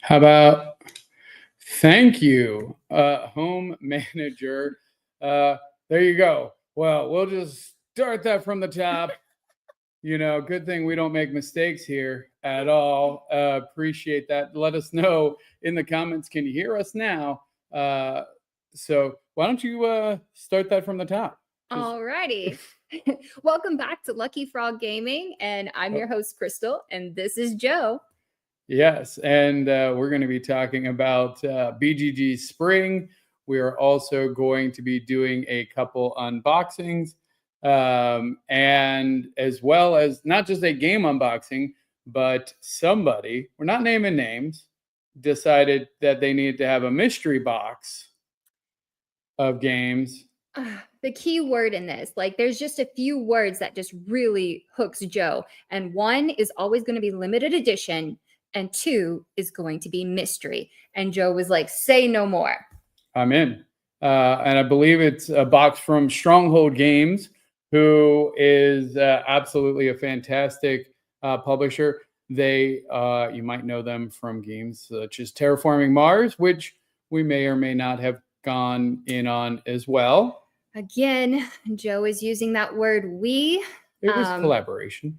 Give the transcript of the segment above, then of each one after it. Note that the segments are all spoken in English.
How about thank you, home manager? There you go. Well, we'll just start that from the top. Good thing we don't make mistakes here at all. Appreciate that. Let us know in the comments. Can you hear us now? So why don't you start that from the top? Just Alrighty. Welcome back to Lucky Frog Gaming, and I'm your host, Crystal, and this is Joe. Yes, and we're going to be talking about BGG Spring. We are also going to be doing a couple unboxings, and as well as not just a game unboxing, but somebody, we're not naming names, decided that they needed to have a mystery box of games. The key word in this, there's just a few words that just really hooks Joe, and one is always going to be limited edition, and two is going to be mystery. And Joe was like, say no more. I'm in. And I believe it's a box from Stronghold Games, who is absolutely a fantastic publisher. They, you might know them from games such as Terraforming Mars, which we may or may not have gone in on as well. Again, Joe is using that word we. It was collaboration.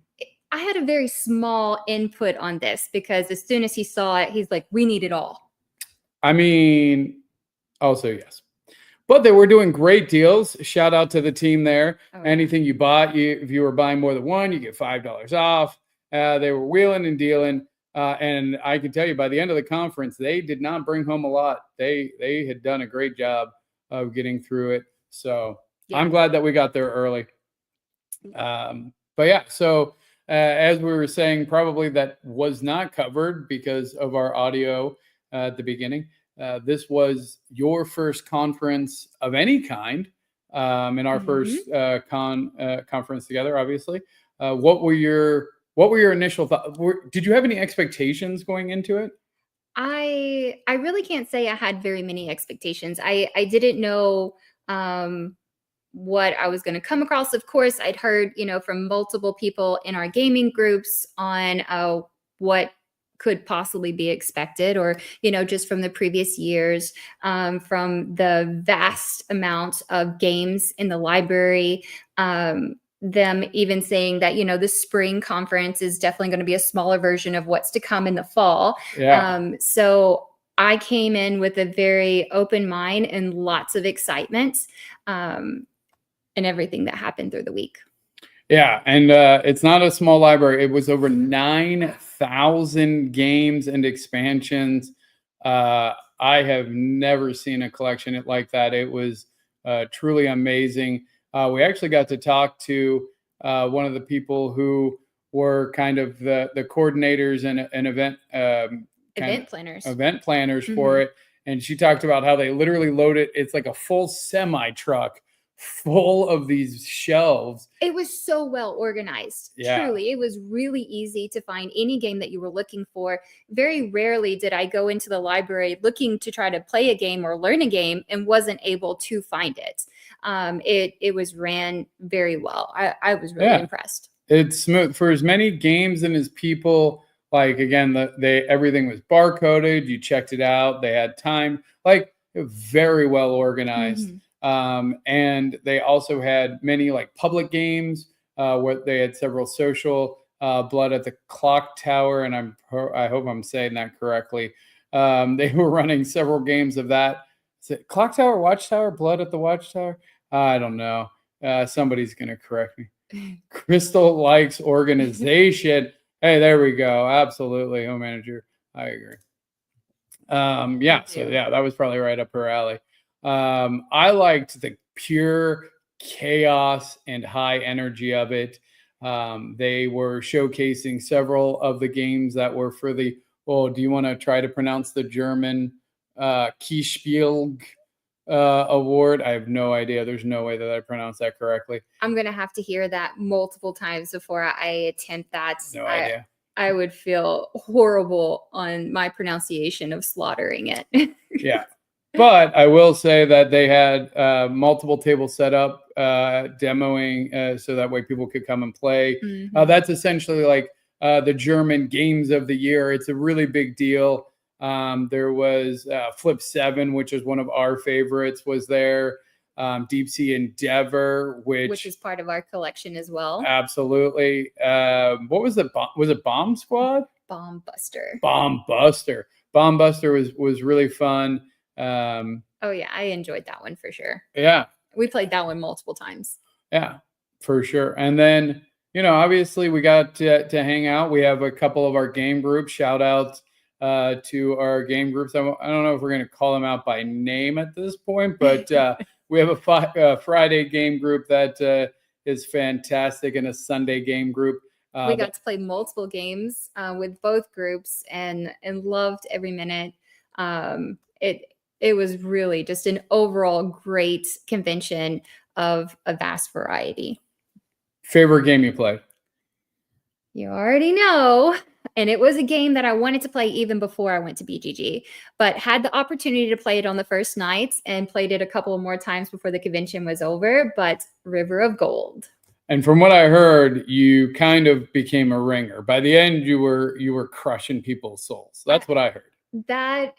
I had a very small input on this because as soon as he saw it, he's like, we need it all. I mean, also, yes. But they were doing great deals. Shout out to the team there. Oh, yeah. Anything you bought, if you were buying more than one, you get $5 off. They were wheeling and dealing. And I can tell you, by the end of the conference, they did not bring home a lot. They had done a great job of getting through it. So yeah. I'm glad that we got there early. But yeah, so as we were saying, probably that was not covered because of our audio at the beginning. This was your first conference of any kind in our first conference together, obviously. What were your initial thoughts? Did you have any expectations going into it? I really can't say I had very many expectations. I didn't know what I was going to come across. Of course, I'd heard, from multiple people in our gaming groups on what could possibly be expected, or, just from the previous years, from the vast amount of games in the library, them even saying that, the spring conference is definitely going to be a smaller version of what's to come in the fall. Yeah. So I came in with a very open mind and lots of excitement, and everything that happened through the week. Yeah, and it's not a small library. It was over 9,000 games and expansions. I have never seen a collection like that. It was truly amazing. We actually got to talk to one of the people who were kind of the coordinators and event planners for it. And she talked about how they literally load it. It's like a full semi truck full of these shelves. It was so well organized. Yeah. Truly, it was really easy to find any game that you were looking for. Very rarely did I go into the library looking to try to play a game or learn a game and wasn't able to find it. It was ran very well. I was really impressed. It's smooth for as many games and as people. Like, again, everything was barcoded. You checked it out. They had time. Like, very well organized. And they also had many public games where they had several social. Blood at the Clock Tower, and I hope I'm saying that correctly. They were running several games of that. Is it Clock Tower, Watchtower, Blood at the Watchtower? I don't know. Somebody's gonna correct me. Crystal likes organization. Hey, there we go. Absolutely, home manager. I agree. That was probably right up her alley. I liked the pure chaos and high energy of it. They were showcasing several of the games that were for the, do you want to try to pronounce the German Keyspiel award? I have no idea. There's no way that I pronounced that correctly. I'm going to have to hear that multiple times before I attempt that. No idea. I would feel horrible on my pronunciation of slaughtering it. Yeah. But I will say that they had multiple tables set up, demoing, so that way people could come and play. That's essentially like the German Games of the Year. It's a really big deal. There was Flip 7, which is one of our favorites, was there. Deep Sea Endeavor, which is part of our collection as well. Absolutely. What was it? Was it Bomb Squad? Bomb Buster. Bomb Buster. Bomb Buster was really fun. Oh yeah, I enjoyed that one for sure. Yeah. We played that one multiple times. Yeah, for sure. And then, obviously we got to hang out. We have a couple of our game groups. Shout out to our game groups. I don't know if we're going to call them out by name at this point, but we have a Friday game group that is fantastic, and a Sunday game group. We got to play multiple games with both groups and loved every minute. It was really just an overall great convention of a vast variety. Favorite game you played? You already know. And it was a game that I wanted to play even before I went to BGG, but had the opportunity to play it on the first night and played it a couple more times before the convention was over, but River of Gold. And from what I heard, you kind of became a ringer. By the end, you were crushing people's souls. That's what I heard. That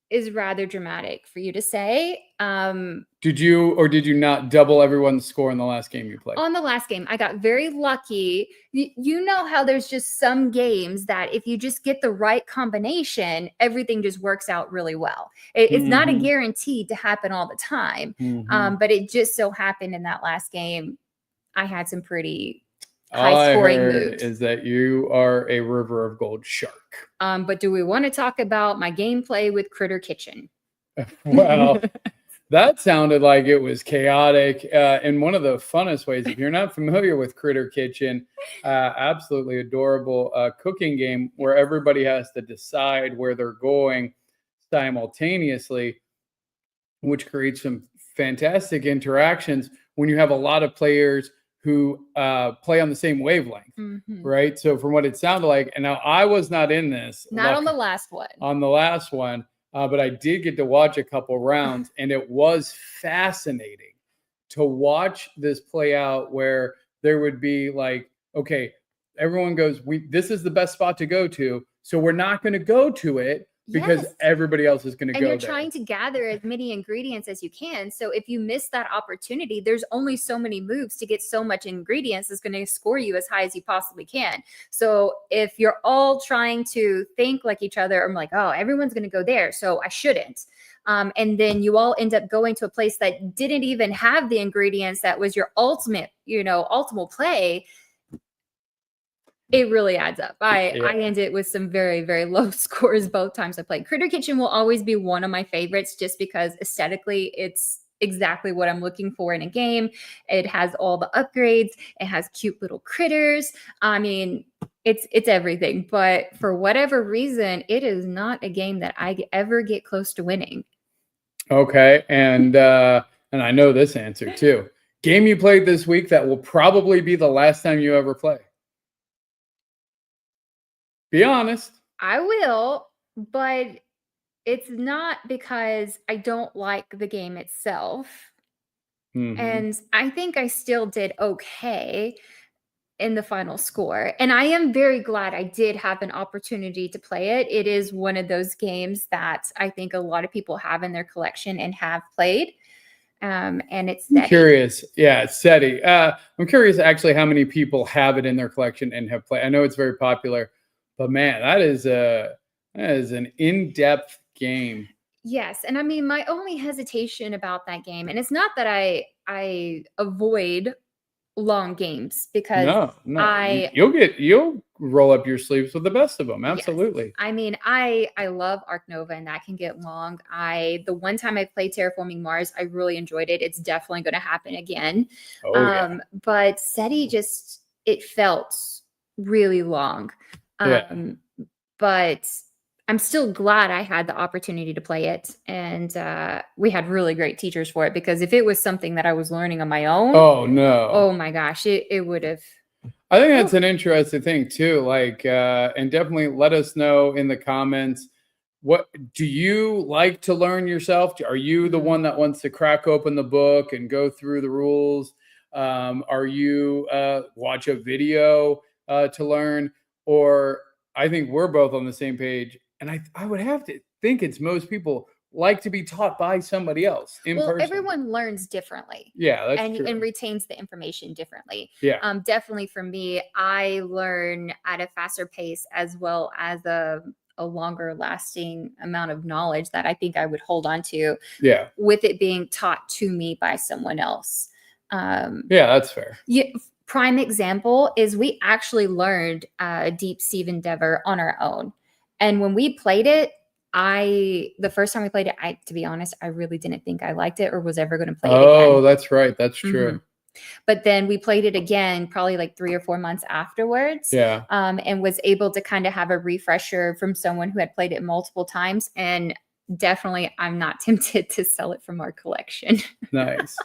is rather dramatic for you to say. Did you or did you not double everyone's score in the last game you played? On the last game, I got very lucky. You know how there's just some games that if you just get the right combination, everything just works out really well. It's not a guarantee to happen all the time, but it just so happened in that last game, I had some pretty high scoring moves. Is that you are a River of Gold shark? But do we want to talk about my gameplay with Critter Kitchen? Well, that sounded like it was chaotic in one of the funnest ways. If you're not familiar with Critter Kitchen, absolutely adorable cooking game where everybody has to decide where they're going simultaneously, which creates some fantastic interactions when you have a lot of players who play on the same wavelength, right? So from what it sounded like, and now I was not in this. Not on the last one. On the last one, but I did get to watch a couple rounds, and it was fascinating to watch this play out where there would be like, okay, everyone goes, this is the best spot to go to, so we're not going to go to it because everybody else is going to go there. And you're trying to gather as many ingredients as you can. So if you miss that opportunity, there's only so many moves to get so much ingredients that's going to score you as high as you possibly can. So if you're all trying to think like each other, I'm like, oh, everyone's going to go there, so I shouldn't. And then you all end up going to a place that didn't even have the ingredients that was your ultimate, ultimate play. It really adds up. I ended with some very, very low scores both times I played. Critter Kitchen will always be one of my favorites just because aesthetically it's exactly what I'm looking for in a game. It has all the upgrades. It has cute little critters. I mean, it's everything. But for whatever reason, it is not a game that I ever get close to winning. Okay. And I know this answer too. Game you played this week that will probably be the last time you ever play. Be honest. I will, but it's not because I don't like the game itself. And I think I still did okay in the final score. And I am very glad I did have an opportunity to play it. It is one of those games that I think a lot of people have in their collection and have played. And it's I'm curious. Yeah, it's SETI. I'm curious actually how many people have it in their collection and have played. I know it's very popular. But man, that is an in-depth game. Yes, and I mean, my only hesitation about that game, and it's not that I avoid long games because no, you'll roll up your sleeves with the best of them. Absolutely. Yes. I mean, I love Ark Nova, and that can get long. The one time I played Terraforming Mars, I really enjoyed it. It's definitely going to happen again. But SETI it felt really long. But I'm still glad I had the opportunity to play it. And we had really great teachers for it, because if it was something that I was learning on my own, oh my gosh, it would have. I think that's an interesting thing too. Like, and definitely let us know in the comments, what do you like to learn yourself? Are you the one that wants to crack open the book and go through the rules? Are you watch a video to learn? Or I think we're both on the same page. And I would have to think it's most people like to be taught by somebody else in Well, person. everyone learns differently. Yeah, that's true. And retains the information differently. Yeah. Definitely for me, I learn at a faster pace as well as a longer lasting amount of knowledge that I think I would hold on to. Yeah. With it being taught to me by someone else. Yeah, that's fair. Prime example is we actually learned Deep Sea Endeavor on our own. And when we played it, the first time we played it, to be honest, I really didn't think I liked it or was ever going to play it again. Oh, that's right. That's true. But then we played it again, probably like 3 or 4 months afterwards. Yeah. And was able to kind of have a refresher from someone who had played it multiple times. And definitely, I'm not tempted to sell it from our collection. Nice.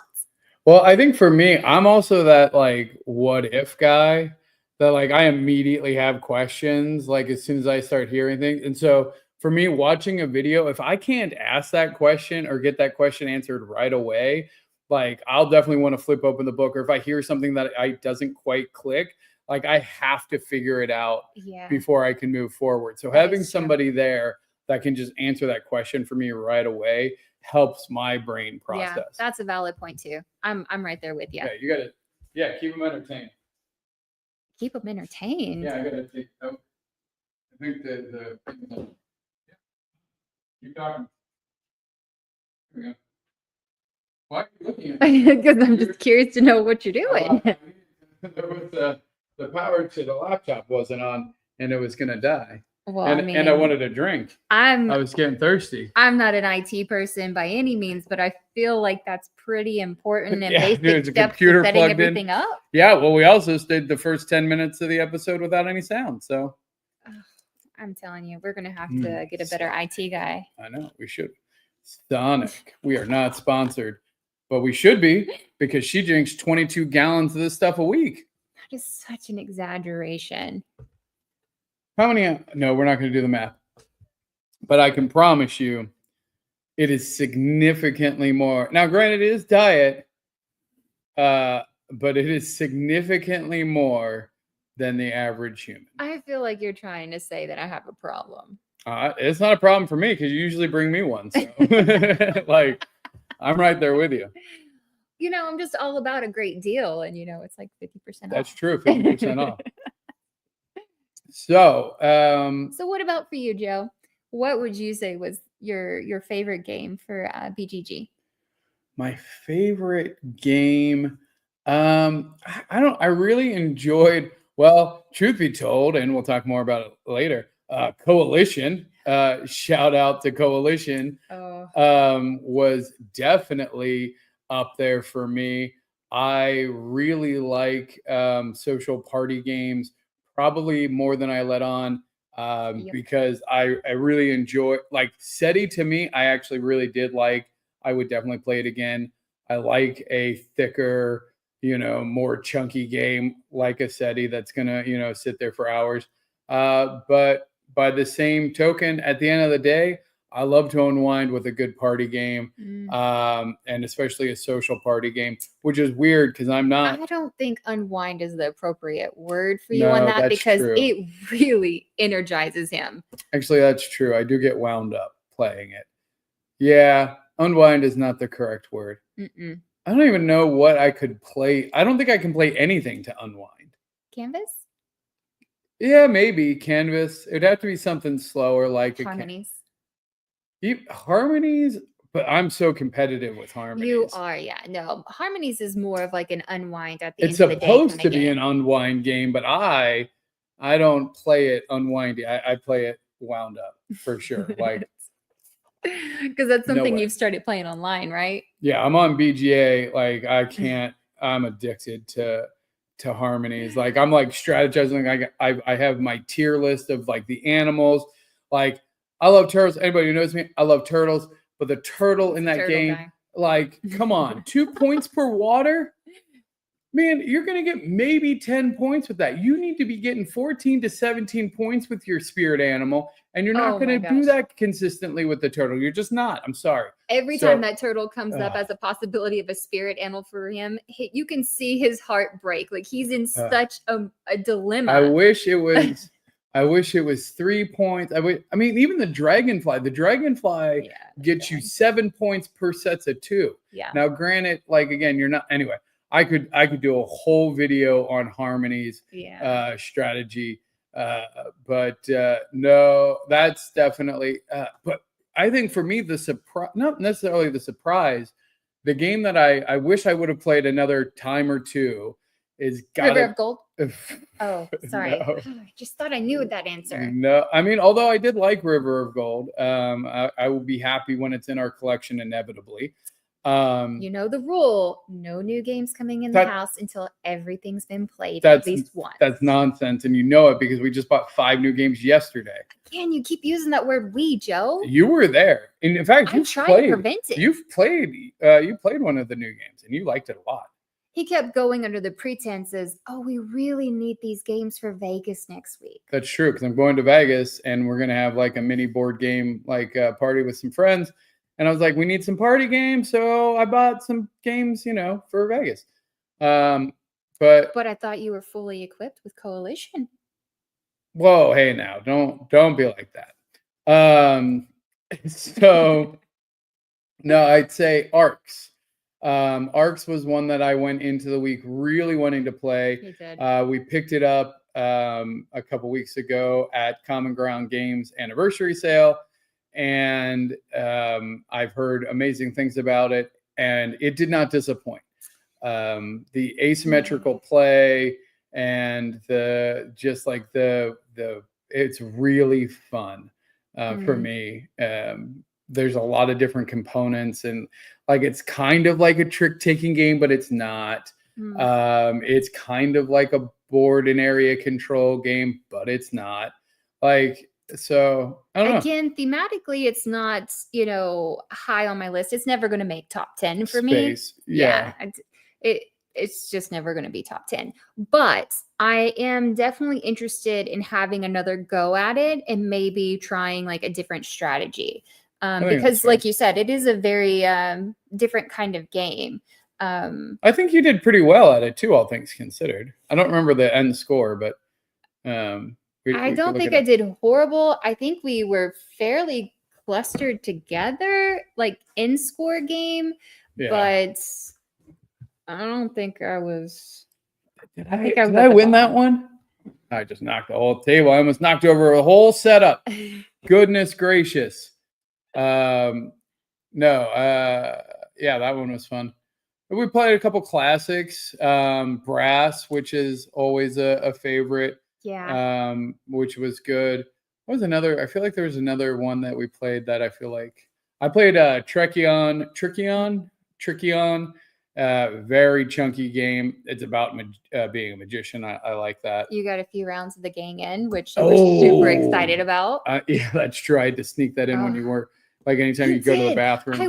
Well, I think for me, I'm also that like what if guy that like I immediately have questions like as soon as I start hearing things. And so for me, watching a video, if I can't ask that question or get that question answered right away, like I'll definitely want to flip open the book. Or if I hear something that I doesn't quite click, like I have to figure it out before I can move forward. So having somebody there that can just answer that question for me right away helps my brain process. Yeah, that's a valid point too. I'm right there with you. Yeah, you gotta keep them entertained. Keep them entertained. Yeah, I gotta take. I think the keep talking. Here we go. Why are you looking at me? Because I'm just curious to know what you're doing. There was the power to the laptop wasn't on, and it was gonna die. Well, and I wanted a drink. I was getting thirsty. I'm not an IT person by any means, but I feel like that's pretty important and Yeah, basic steps to setting everything up. Yeah, well, we also did the first 10 minutes of the episode without any sound. So I'm telling you, we're gonna have to get a better IT guy. I know we should. Sonic. We are not sponsored, but we should be because she drinks 22 gallons of this stuff a week. That is such an exaggeration. How many? No, we're not going to do the math. But I can promise you it is significantly more. Now, granted, it is diet, but it is significantly more than the average human. I feel like you're trying to say that I have a problem. It's not a problem for me because you usually bring me one. So, like, I'm right there with you. You know, I'm just all about a great deal. And, you know, it's like 50% off. That's true, 50% off. So what about for you, Joe? What would you say was your favorite game for BGG? My favorite game, I really enjoyed, well, truth be told, and we'll talk more about it later, Coalition. Shout out to Coalition. Was definitely up there for me. I really like social party games. Probably more than I let on because I really enjoy like SETI to me. I actually really did like. I would definitely play it again. I like a thicker, more chunky game like a SETI that's gonna, sit there for hours. But by the same token, at the end of the day, I love to unwind with a good party game, and especially a social party game, which is weird because I'm not. I don't think unwind is the appropriate word for you on that because it really energizes him. Actually, that's true. I do get wound up playing it. Yeah, unwind is not the correct word. I don't even know what I could play. I don't think I can play anything to unwind. Canvas? Yeah, maybe Canvas. It'd have to be something slower like Harmonies. Harmonies, but I'm so competitive with Harmonies. You are, yeah. No, Harmonies is more of like an unwind at the end of the day. It's supposed to be an unwind game, but I don't play it unwindy. I play it wound up for sure. Like because that's something you've started playing online, right? Yeah, I'm on BGA. Like I can't. I'm addicted to Harmonies. Like I'm like strategizing. I have my tier list of like the animals. Like I love turtles. Anybody who knows me, I love turtles. But the turtle in that game, like, come on, 2 points per water? Man, you're going to get maybe 10 points with that. You need to be getting 14 to 17 points with your spirit animal. And you're not going to do that consistently with the turtle. You're just not. I'm sorry. Every time that turtle comes up as a possibility of a spirit animal for him, you can see his heart break. Like he's in such a dilemma. I wish it was I wish it was 3 points. I mean, even the Dragonfly Yeah, gets you good. 7 points per sets of 2. Yeah. Now, granted, like again, you're not anyway. I could do a whole video on Harmony's Yeah. strategy, but no, that's definitely. But I think for me, the surprise, not necessarily the surprise, the game that I wish I would have played another time or two is River gotta. of Gold. Oh, sorry. No. I just thought I knew that answer. No, I mean, although I did like River of Gold, I will be happy when it's in our collection inevitably. You know the rule: no new games coming in the house until everything's been played at least once. That's nonsense, and you know it because we just bought 5 new games yesterday. Again, you keep using that word "we," Joe. You were there, and in fact, I'm trying to prevent it. You played one of the new games, and you liked it a lot. He kept going under the pretenses, "Oh, we really need these games for Vegas next week." That's true, because I'm going to Vegas, and we're gonna have like a mini board game party with some friends. And I was like, we need some party games, so I bought some games, for Vegas. But I thought you were fully equipped with Coalition. Whoa, hey now, don't be like that. So no, I'd say Arcs. Arcs was one that I went into the week really wanting to play. You did. We picked it up a couple weeks ago at Common Ground Games anniversary sale. And I've heard amazing things about it, and it did not disappoint. The asymmetrical play and it's really fun for me. There's a lot of different components, and it's kind of like a trick-taking game, but it's not. It's kind of like a board and area control game, but it's not. So I don't know. Again, thematically, it's not, high on my list. It's never going to make top 10 for me. Yeah. It's just never going to be top 10. But I am definitely interested in having another go at it and maybe trying a different strategy. Because like you said, it is a very different kind of game. I think you did pretty well at it too, all things considered. I don't remember the end score, but I don't think I did horrible. I think we were fairly clustered together, in score game, but I don't think I was. Did I win that one? I just knocked the whole table. I almost knocked over a whole setup. Goodness gracious. Yeah, that one was fun. We played a couple classics. Brass, which is always a favorite. Yeah. Which was good. What was another? I feel like there was another one that we played that I feel like I played Trickion. Very chunky game. It's about being a magician. I like that. You got a few rounds of the gang in, which you were super excited about. Yeah, that's true. I had to sneak that in when you were anytime you go to the bathroom. I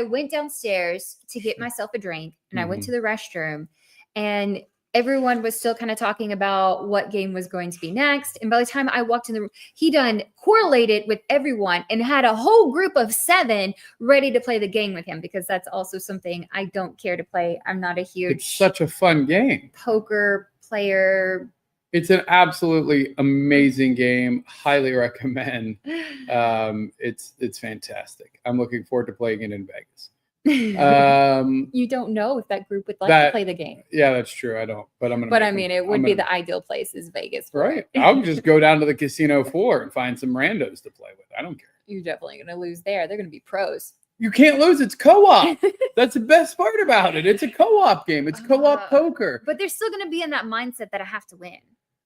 went downstairs to get myself a drink, and I went to the restroom, and everyone was still kind of talking about what game was going to be next. And by the time I walked in the room, he done correlated with everyone and had a whole group of 7 ready to play the game with him, because that's also something I don't care to play. I'm not a huge. It's such a fun game. Poker player. It's an absolutely amazing game. Highly recommend. It's fantastic. I'm looking forward to playing it in Vegas. You don't know if that group would like to play the game. Yeah, that's true. I don't, but I'm gonna. But I mean, it would be the ideal place is Vegas, right? I'll just go down to the casino floor and find some randos to play with. I don't care. You're definitely gonna lose there. They're gonna be pros. You can't lose. It's co-op. That's the best part about it. It's a co-op game. It's co-op poker. But they're still gonna be in that mindset that I have to win.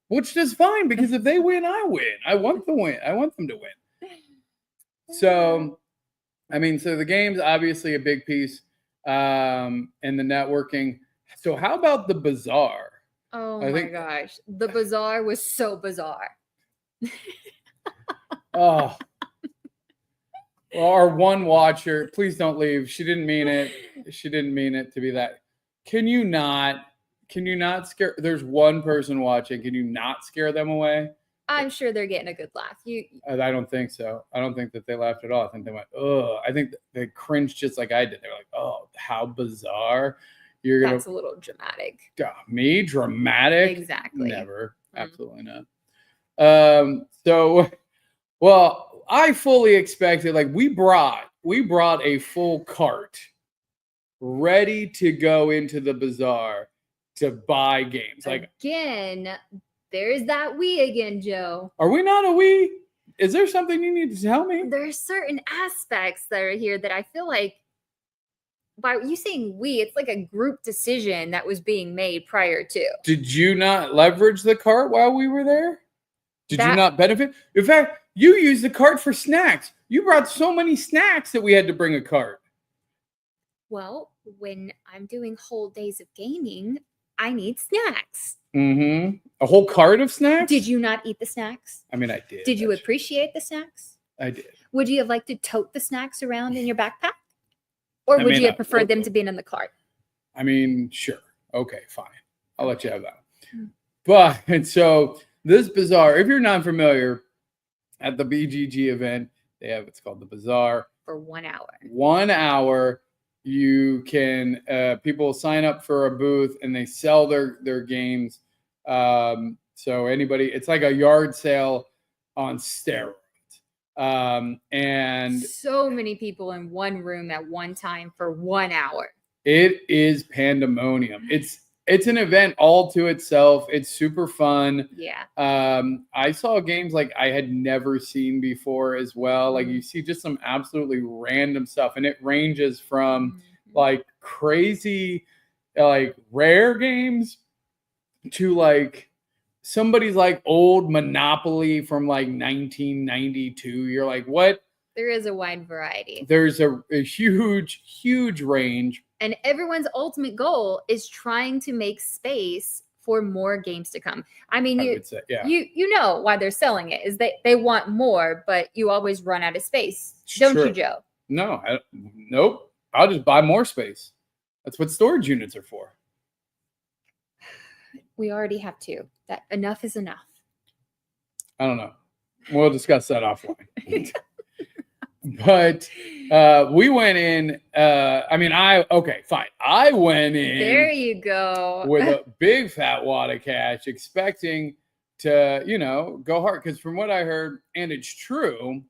Which is fine, because if they win, I win. I want to win. I want them to win. So, I mean, so the game's obviously a big piece, and the networking. So how about the bazaar? Oh my gosh. The bazaar was so bizarre. Oh. Well, our one watcher, please don't leave. She didn't mean it. She didn't mean it to be that. Can you not scare? There's one person watching. Can you not scare them away? I'm sure they're getting a good laugh. I don't think so. I don't think that they laughed at all. I think they went, oh, I think they cringed just like I did. They're like, oh, how bizarre. That's a little dramatic. Me? Dramatic? Exactly. Never. Absolutely not. So, well, I fully expected, like, we brought a full cart ready to go into the bazaar to buy games. Like, again, there's that we again, Joe. are we not a we? Is there something you need to tell me? There are certain aspects that are here that I feel like, by you saying we, it's like a group decision that was being made prior to. Did you not leverage the cart while we were there? Did you That- not benefit? In fact, you used the cart for snacks. You brought so many snacks that we had to bring a cart. Well, when I'm doing whole days of gaming, I need snacks. Mm-hmm. A whole cart of snacks? Did you not eat the snacks? I mean, I did. Did you appreciate the snacks? I did. Would you have liked to tote the snacks around in your backpack? Or I would mean, you have I preferred would them have. to be in the cart? I mean, sure. Okay, fine. I'll let you have that. But, and so this bazaar, if you're not familiar, at the BGG event, they have, it's called the bazaar. For 1 hour. 1 hour, you can, people sign up for a booth and they sell their games. So anybody, it's like a yard sale on steroids. And so many people in one room at one time for 1 hour. it is pandemonium. It's an event all to itself. It's super fun. Yeah. I saw games like I had never seen before as well. Like you see just some absolutely random stuff, and it ranges from like crazy, like rare games to like somebody's like old Monopoly from like 1992. You're like, what? There is a wide variety. There's a huge range. And everyone's ultimate goal is trying to make space for more games to come. I mean, you know why they're selling it is they want more, but you always run out of space. Don't you, Joe? No, nope. I'll just buy more space. That's what storage units are for. We already have two. That enough is enough. I don't know. We'll discuss that offline. But we went in. Okay, fine. I went in. There you go. With a big fat wad of cash, expecting to, go hard. Because from what I heard, and it's true,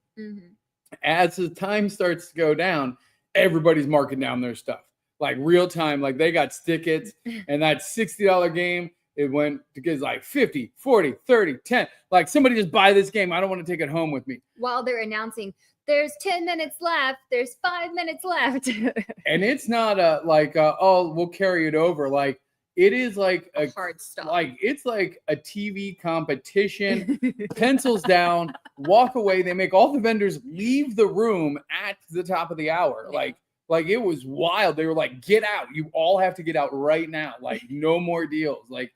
as the time starts to go down, everybody's marking down their stuff. Like real time, like they got stickets, and that $60 game, it went to kids like 50, 40, 30, 10. Like somebody just buy this game. I don't want to take it home with me. While they're announcing, there's 10 minutes left. There's 5 minutes left. And it's not we'll carry it over. Like it is like a hard stop. Like it's like a TV competition, pencils down, walk away. They make all the vendors leave the room at the top of the hour. Yeah. Like it was wild. They were like, get out. You all have to get out right now. Like no more deals. Like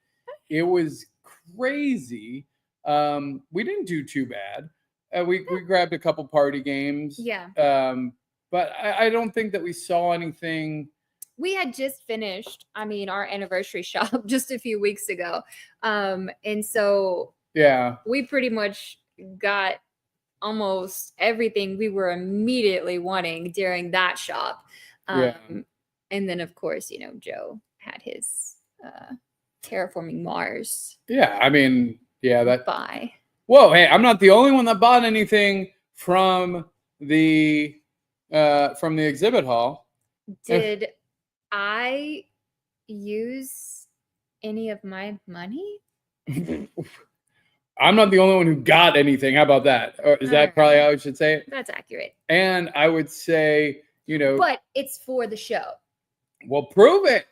it was crazy. We didn't do too bad. We grabbed a couple party games. Yeah. But I don't think that we saw anything. We had just finished, our anniversary shop just a few weeks ago. And so yeah, we pretty much got almost everything we were immediately wanting during that shop. And then of course, Joe had his Terraforming Mars. Yeah. That buy. Whoa, hey, I'm not the only one that bought anything from the exhibit hall. Did I use any of my money? I'm not the only one who got anything. How about that? Or is that probably how I should say it? That's accurate. And I would say, But it's for the show. Well, prove it.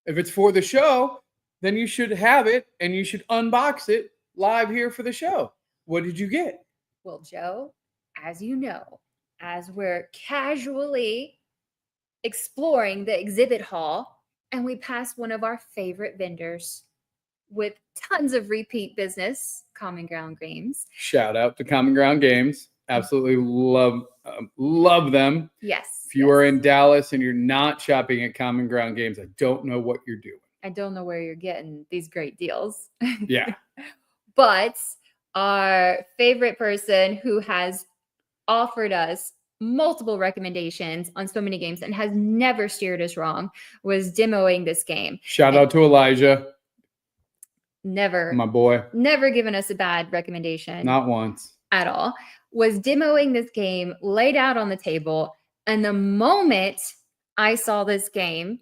If it's for the show, then you should have it and you should unbox it live here for the show. What did you get? Well, Joe, as you know, as we're casually exploring the exhibit hall and we passed one of our favorite vendors with tons of repeat business, Common Ground Games. Shout out to Common Ground Games. Absolutely love them. Yes. If you are in Dallas and you're not shopping at Common Ground Games, I don't know what you're doing. I don't know where you're getting these great deals. Yeah. But our favorite person who has offered us multiple recommendations on so many games and has never steered us wrong was demoing this game. Shout out to Elijah. never, My boy. never given us a bad recommendation. Not once. At all, was demoing this game laid out on the table. And the moment I saw this game,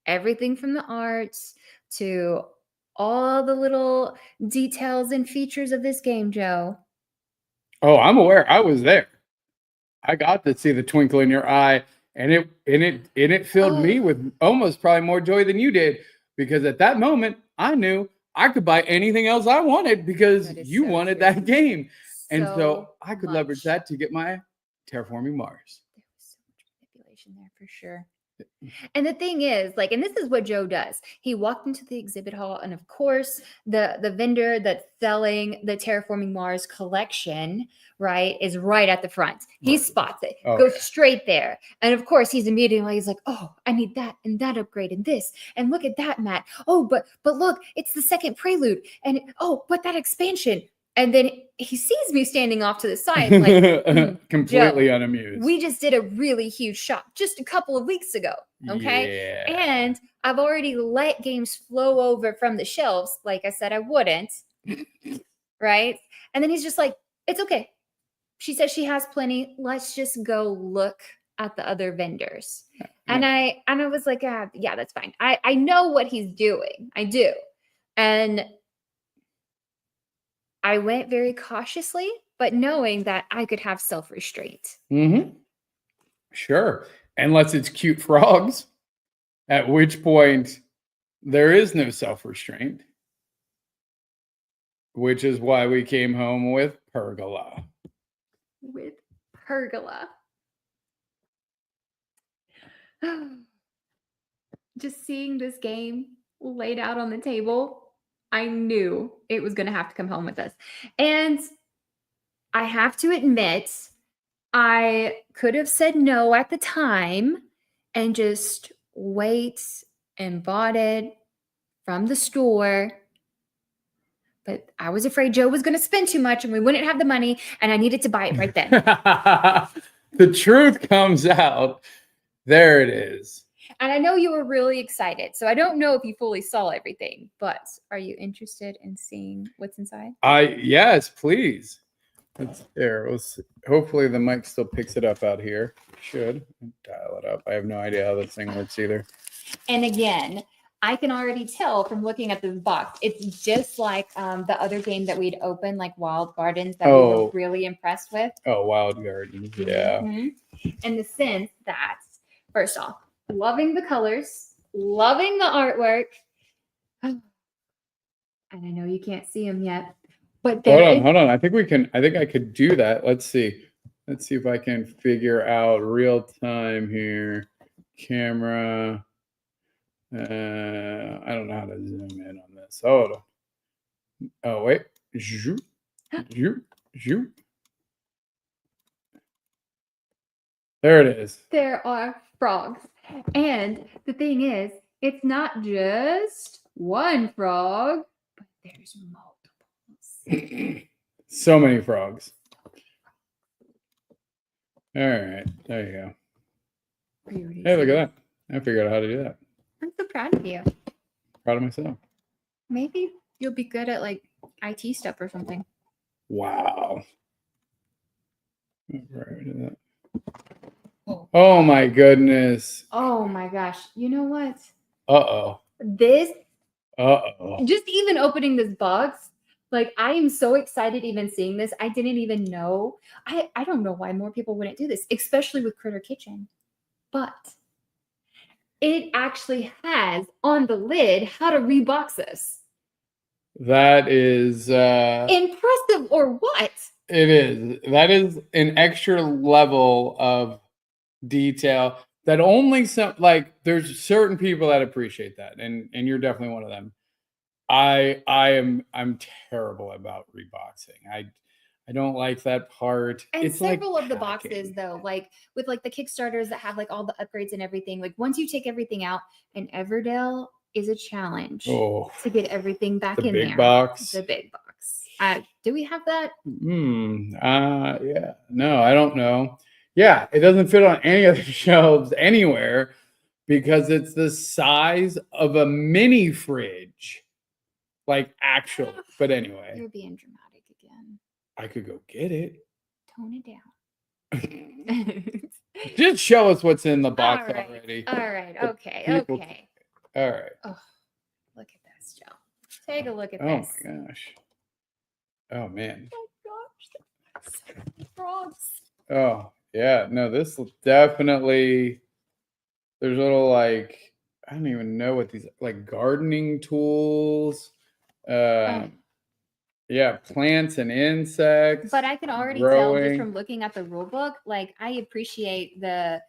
everything from the arts to all the little details and features of this game, Joe. Oh, I'm aware. I was there. I got to see the twinkle in your eye, and it filled me with almost probably more joy than you did, because at that moment I knew I could buy anything else I wanted because you wanted that game. And so I could leverage that to get my Terraforming Mars. There was so much manipulation there for sure. And the thing is, like, and this is what Joe does. He walked into the exhibit hall, and of course, the vendor that's selling the Terraforming Mars collection, right, is right at the front. He spots it, goes straight there. And of course, he's like, oh, I need that and that upgrade and this. And look at that, Matt. Oh, but look, it's the second prelude. And oh, but that expansion. And then he sees me standing off to the side, like completely Joe, unamused. We just did a really huge shop just a couple of weeks ago. Okay. Yeah. And I've already let games flow over from the shelves, like I said I wouldn't. Right. And then he's just like, it's okay. She says she has plenty. Let's just go look at the other vendors. Yeah. And I was like, yeah, that's fine. I know what he's doing. I do. And I went very cautiously, but knowing that I could have self-restraint. Mm-hmm. Sure. Unless it's cute frogs, at which point there is no self-restraint, which is why we came home with Pergola. With Pergola. Just seeing this game laid out on the table, I knew it was going to have to come home with us. And I have to admit, I could have said no at the time and just wait and bought it from the store. But I was afraid Joe was going to spend too much and we wouldn't have the money, and I needed to buy it right then. The truth comes out. There it is. And I know you were really excited. So I don't know if you fully saw everything, but are you interested in seeing what's inside? Yes, please. Hopefully the mic still picks it up out here. Should dial it up. I have no idea how this thing works either. And again, I can already tell from looking at this box, it's just like the other game that we'd opened, like Wild Gardens, that we were really impressed with. Oh, Wild Gardens, yeah. Mm-hmm. In the sense that, first off, loving the colors, loving the artwork. And I know you can't see them yet, but hold on. I think I could do that. Let's see if I can figure out real time here. Camera. I don't know how to zoom in on this. Hold on. Oh, wait. Zoom. There it is. There are frogs. And the thing is, it's not just one frog, but there's multiples. So many frogs. All right. There you go. Hey, look at that. I figured out how to do that. I'm so proud of you. Proud of myself. Maybe you'll be good at like IT stuff or something. Wow. Right. Oh my goodness. Oh my gosh. You know what? Uh-oh. Just even opening this box, like I am so excited even seeing this. I didn't even know. I don't know why more people wouldn't do this, especially with Critter Kitchen. But it actually has on the lid how to rebox this. That is impressive, or what? It is. That is an extra level of detail that only there's certain people that appreciate that, and you're definitely one of them. I'm terrible about reboxing. I don't like that part. And it's several like of the boxes though, like with like the Kickstarters that have like all the upgrades and everything, like once you take everything out, and Everdell is a challenge to get everything back in there. Box. The big box. Do we have that? Yeah. No, I don't know. Yeah, it doesn't fit on any of the shelves anywhere because it's the size of a mini fridge. Like actually. But anyway, You're being dramatic again. I could go get it. Tone it down. Just show us what's in the box All right. already. All right. The Okay. people- Okay. All right. Oh, look at this, Joe. Take a look at Oh this. my gosh. Oh man. Oh my gosh. So many frogs. Oh yeah. No, this definitely. There's little like I don't even know what these like gardening tools. Yeah, plants and insects. But I can already tell just growing. from looking at the rule book, like I appreciate the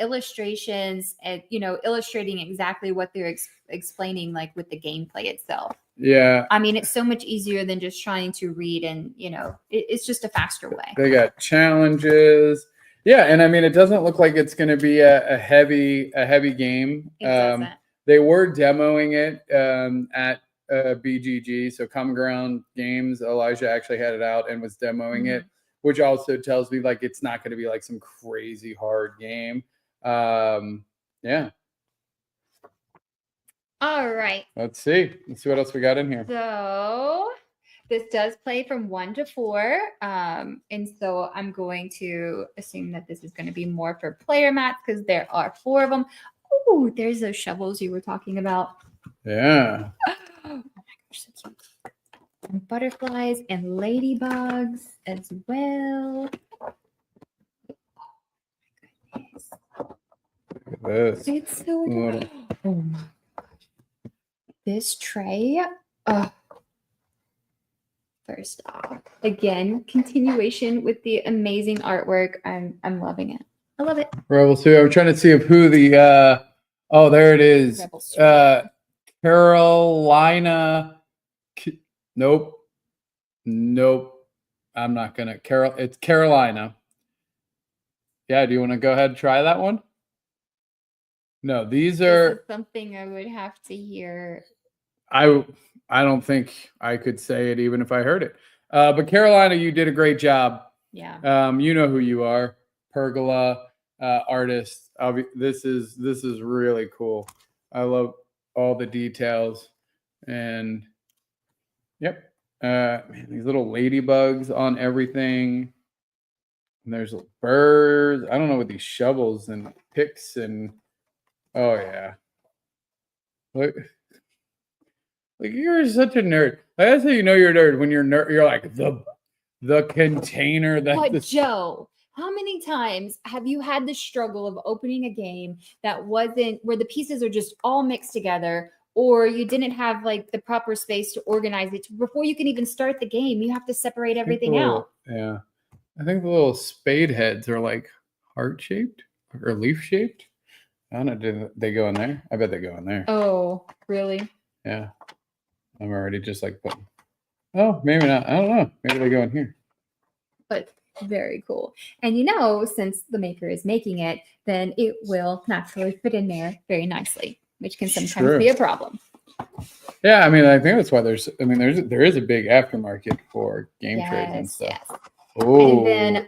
illustrations and illustrating exactly what they're explaining, like with the gameplay itself. Yeah. I mean, it's so much easier than just trying to read, and it's just a faster way. They got challenges. Yeah, and I mean, it doesn't look like it's going to be a heavy game. It doesn't. They were demoing it at BGG, so Common Ground Games. Elijah actually had it out and was demoing it, which also tells me like it's not going to be like some crazy hard game. Yeah. All right. Let's see what else we got in here. So this does play from 1 to 4. And so I'm going to assume that this is going to be more for player mats because there are 4 of them. Oh, there's those shovels you were talking about. Yeah. Oh my gosh, so cute. And butterflies and ladybugs as well. Oh my goodness. Look at this. It's so adorable. Oh my gosh. This tray. Oh. First off, again, continuation with the amazing artwork. I'm loving it. I love it. Rebel Street. I'm trying to see of who the oh, there it is. Rebel Street. Carolina. Nope. I'm not gonna. It's Carolina. Yeah. Do you want to go ahead and try that one? No, these are. This is something I would have to hear. I don't think I could say it even if I heard it. But Carolina, you did a great job. Yeah. You know who you are. Pergola artist. This is really cool. I love all the details. And yep. Man, these little ladybugs on everything. And there's birds. I don't know what these shovels and picks and oh yeah. Look. Like you're such a nerd. That's how you know you're a nerd when you're you're like the container that. But Joe, how many times have you had the struggle of opening a game that wasn't where the pieces are just all mixed together, or you didn't have like the proper space to organize it before you can even start the game? You have to separate everything out. Yeah, I think the little spade heads are like heart shaped or leaf shaped. I don't know. Did they go in there? I bet they go in there. Oh, really? Yeah. I'm already just like putting. Oh, maybe not. I don't know. Maybe they go in here. But very cool. And since the maker is making it, then it will naturally fit in there very nicely, which can sometimes be a problem. Yeah, I mean, I think that's why there is a big aftermarket for game trays and stuff. Yes. Oh, and then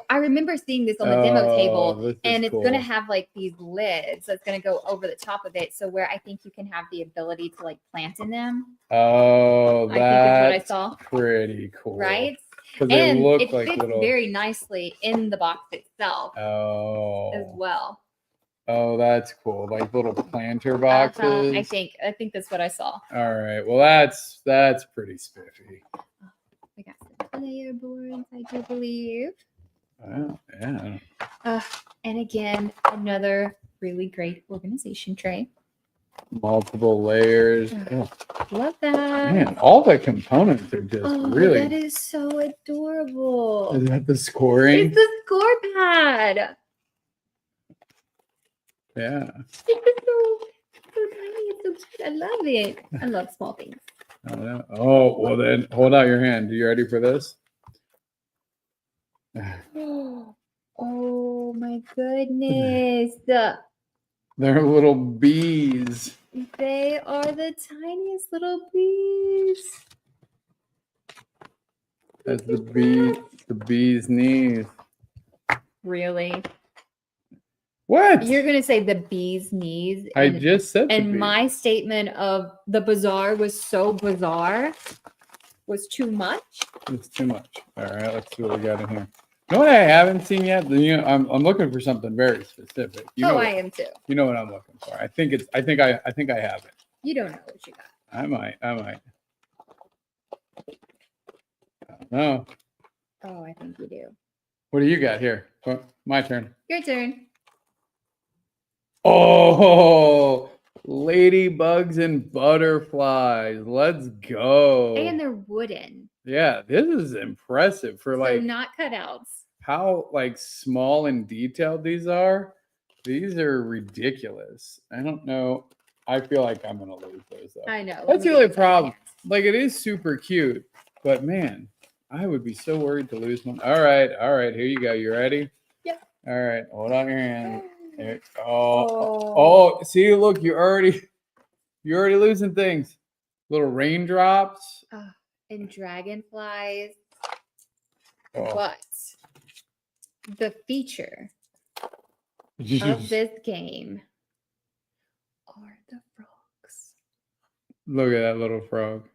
I remember seeing this on the demo table, and it's going to have like these lids that's going to go over the top of it. So where I think you can have the ability to like plant in them. Oh, I think is what I saw. Pretty cool. Right? Because they look it like fits very nicely in the box itself. Oh. As well. Oh, that's cool. Like little planter boxes. I think that's what I saw. All right. Well, that's pretty spiffy. We got some layer boards, I do believe. Oh, yeah. And again, another really great organization tray. Multiple layers. Oh, love that. Man, all the components are just really. That is so adorable. Is that the scoring? It's the score pad. Yeah. It's so tiny. It's so cute. I love it. I love small things. Oh, well then, hold out your hand. Are you ready for this? Oh my goodness. They're little bees. They are the tiniest little bees. That's the bee's knees. Really? What? You're gonna say the bee's knees. I just said the And bee. my statement of the bizarre was so bizarre was too much. It's too much. All right, let's see what we got in here. You know what I haven't seen yet? You know, I'm looking for something very specific. You know I am too. You know what I'm looking for. I think I have it. You don't know what you got. I might. I don't know. Oh, I think you do. What do you got here? My turn. Your turn. Oh, ladybugs and butterflies. Let's go. And they're wooden. Yeah, this is impressive for So not cutouts. how like small and detailed these are. These are ridiculous. I don't know. I feel like I'm gonna lose those though. I know. That's the only problem. Like it is super cute, but man, I would be so worried to lose one. All right, here you go. You ready? Yeah. All right, hold on your hand. There. Oh, see, look, you're already losing things. Little raindrops. And dragonflies. Oh. But the feature of this game are the frogs. Look at that little frog.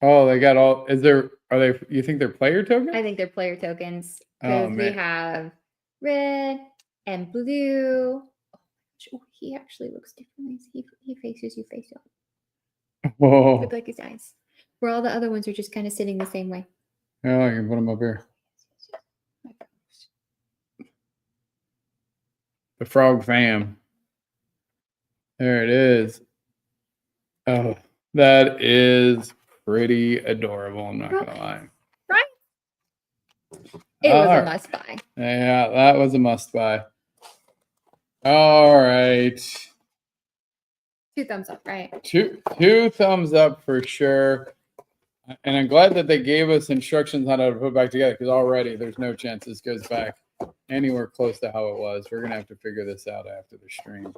Oh, they got all. You think they're player tokens? I think they're player tokens. Oh, Because we have red and blue. Oh, he actually looks differently. He faces you face up. Whoa. With like his eyes. Where all the other ones are just kind of sitting the same way. Oh, I can put them up here. The frog fam. There it is. Oh, that is pretty adorable. I'm not gonna lie. Right? It was a must buy. Yeah, that was a must buy. All right. 2 thumbs up, right? Two thumbs up for sure. And I'm glad that they gave us instructions on how to put it back together because already there's no chance this goes back anywhere close to how it was. We're gonna have to figure this out after the stream.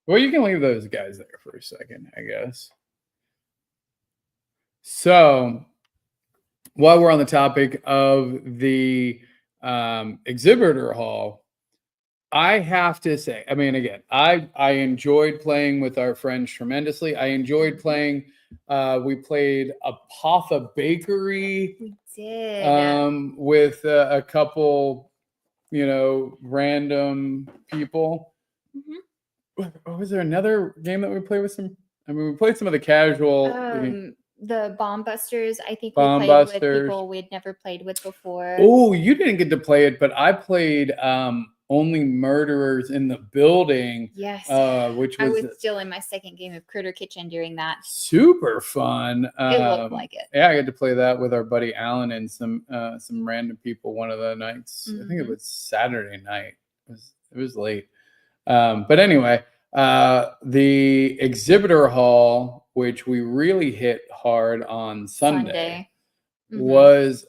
Well, you can leave those guys there for a second, I guess. So, while we're on the topic of the exhibitor hall, I have to say, I mean, again, I enjoyed playing with our friends tremendously. I enjoyed playing. We played Apotha Bakery. We did. With a couple, random people. Mm-hmm. Was there another game that we played with some? I mean, we played some of the casual. The Bomb Busters. I think we played with people we'd never played with before. Oh, you didn't get to play it, but I played Only Murderers in the Building. Yes. Which I was still in my second game of Critter Kitchen during that. Super fun. It looked like it. Yeah, I got to play that with our buddy Alan and some random people one of the nights. Mm-hmm. I think it was Saturday night. It was late. But anyway, the exhibitor hall, which we really hit hard on Sunday. Mm-hmm. was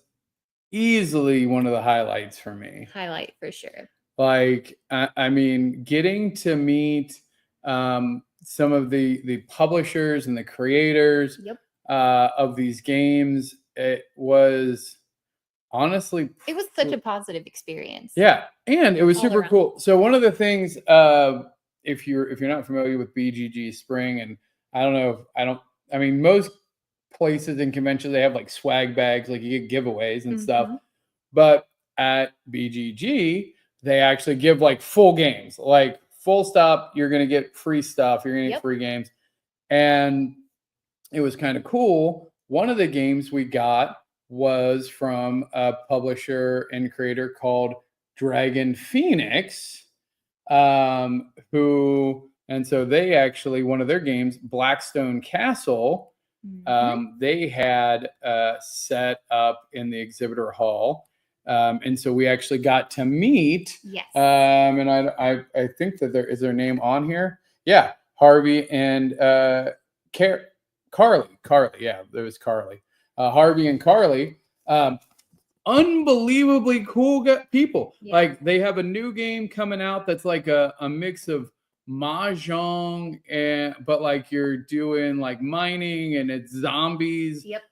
easily one of the highlights for me. Highlight for sure. Like, I mean, getting to meet some of the publishers and the creators of these games, it was honestly... It was such a positive experience. Yeah, and it was super cool. So one of the things, if you're not familiar with BGG Spring, and I mean, most places and conventions, they have like swag bags, like you get giveaways and stuff. But at BGG, they actually give like full games, like full stop. You're going to get free stuff. You're going to get free games. And it was kind of cool. One of the games we got was from a publisher and creator called Dragon Phoenix, and so they actually, one of their games, Blackstone Castle, they had set up in the exhibitor hall. And so we actually got to meet. Yes. And I think that is their name on here. Yeah, Harvey and Carly. Yeah, there was Carly. Harvey and Carly. Unbelievably cool people. Yeah. Like they have a new game coming out that's like a mix of mahjong but like you're doing like mining and it's zombies. Yep.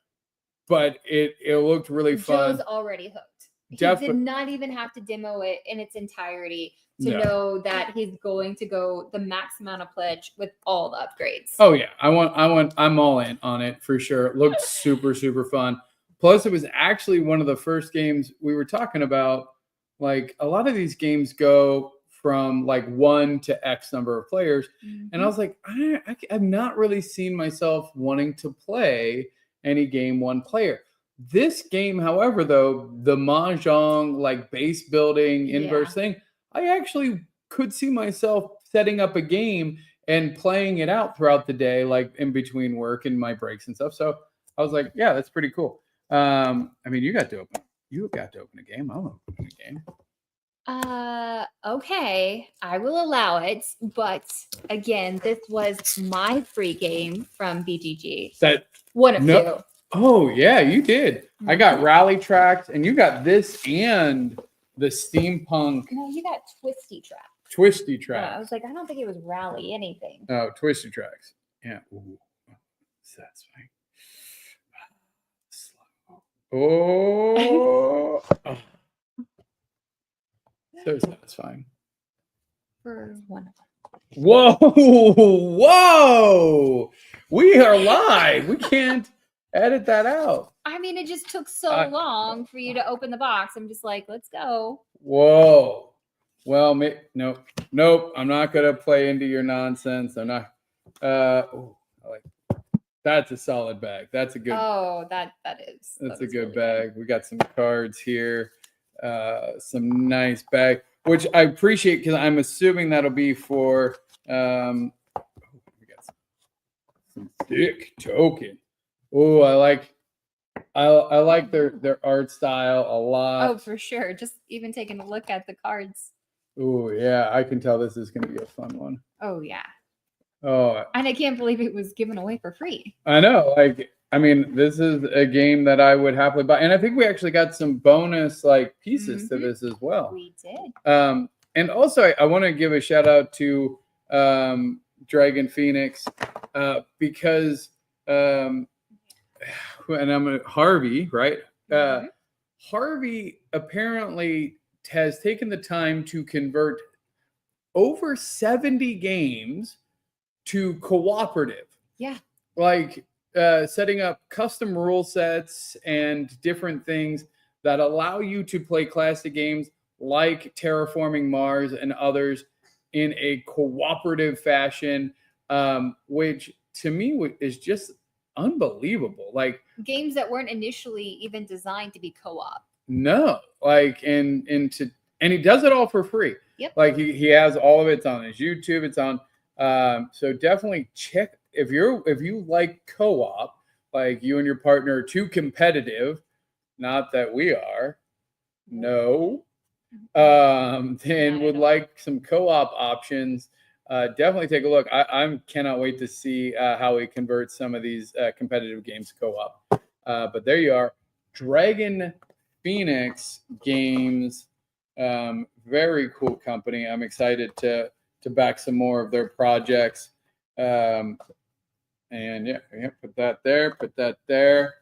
But it looked really fun. Joe's already hooked. He did not even have to demo it in its entirety to know that he's going to go the max amount of pledge with all the upgrades. Oh yeah, I'm all in on it for sure. It looked super, super fun. Plus, it was actually one of the first games we were talking about. Like a lot of these games go from like 1 to X number of players, and I was like, I've not really seen myself wanting to play any game 1 player. This game, however, though, the mahjong like base building inverse thing, I actually could see myself setting up a game and playing it out throughout the day, like in between work and my breaks and stuff. So I was like, yeah, that's pretty cool. I mean, you got to open a game. I don't open a game. Okay, I will allow it, but again, this was my free game from BGG. That one of two. Oh yeah, you did. I got Rally Tracks, and you got this and the Steampunk. No, you got Twisty Tracks. Twisty Tracks. Yeah, I was like, I don't think it was Rally anything. Oh, Twisty Tracks. Yeah. Ooh. Satisfying. Oh. So satisfying. For one of them. Whoa! Whoa! We are live. We can't edit that out. I mean, it just took so long for you to open the box. I'm just like, let's go. Whoa. Well, nope. I'm not gonna play into your nonsense. I'm not. That's a solid bag. That's a good. Oh, that is. That's a good bag. We got some cards here. Some nice bag, which I appreciate because I'm assuming that'll be for. We got some thick token. Oh, I like their art style a lot. Oh, for sure. Just even taking a look at the cards. Oh yeah, I can tell this is going to be a fun one. Oh yeah. Oh, and I can't believe it was given away for free. I know. I mean, this is a game that I would happily buy, and I think we actually got some bonus like pieces to this as well. We did. And also, I want to give a shout out to Dragon Phoenix because, and Harvey, right? Harvey apparently has taken the time to convert over 70 games to cooperative. Yeah. Like setting up custom rule sets and different things that allow you to play classic games like Terraforming Mars and others in a cooperative fashion, which to me is just unbelievable. Like games that weren't initially even designed to be co-op. No, like and he does it all for free. Yep. Like he has all of it. It's on his YouTube. It's on. So definitely check if you like co-op, like you and your partner are too competitive. Not that we are. No. Then would like some co-op options. Definitely take a look. I cannot wait to see how we convert some of these competitive games co-op. But there you are, Dragon Phoenix Games. Very cool company. I'm excited to back some more of their projects. And yeah, put that there.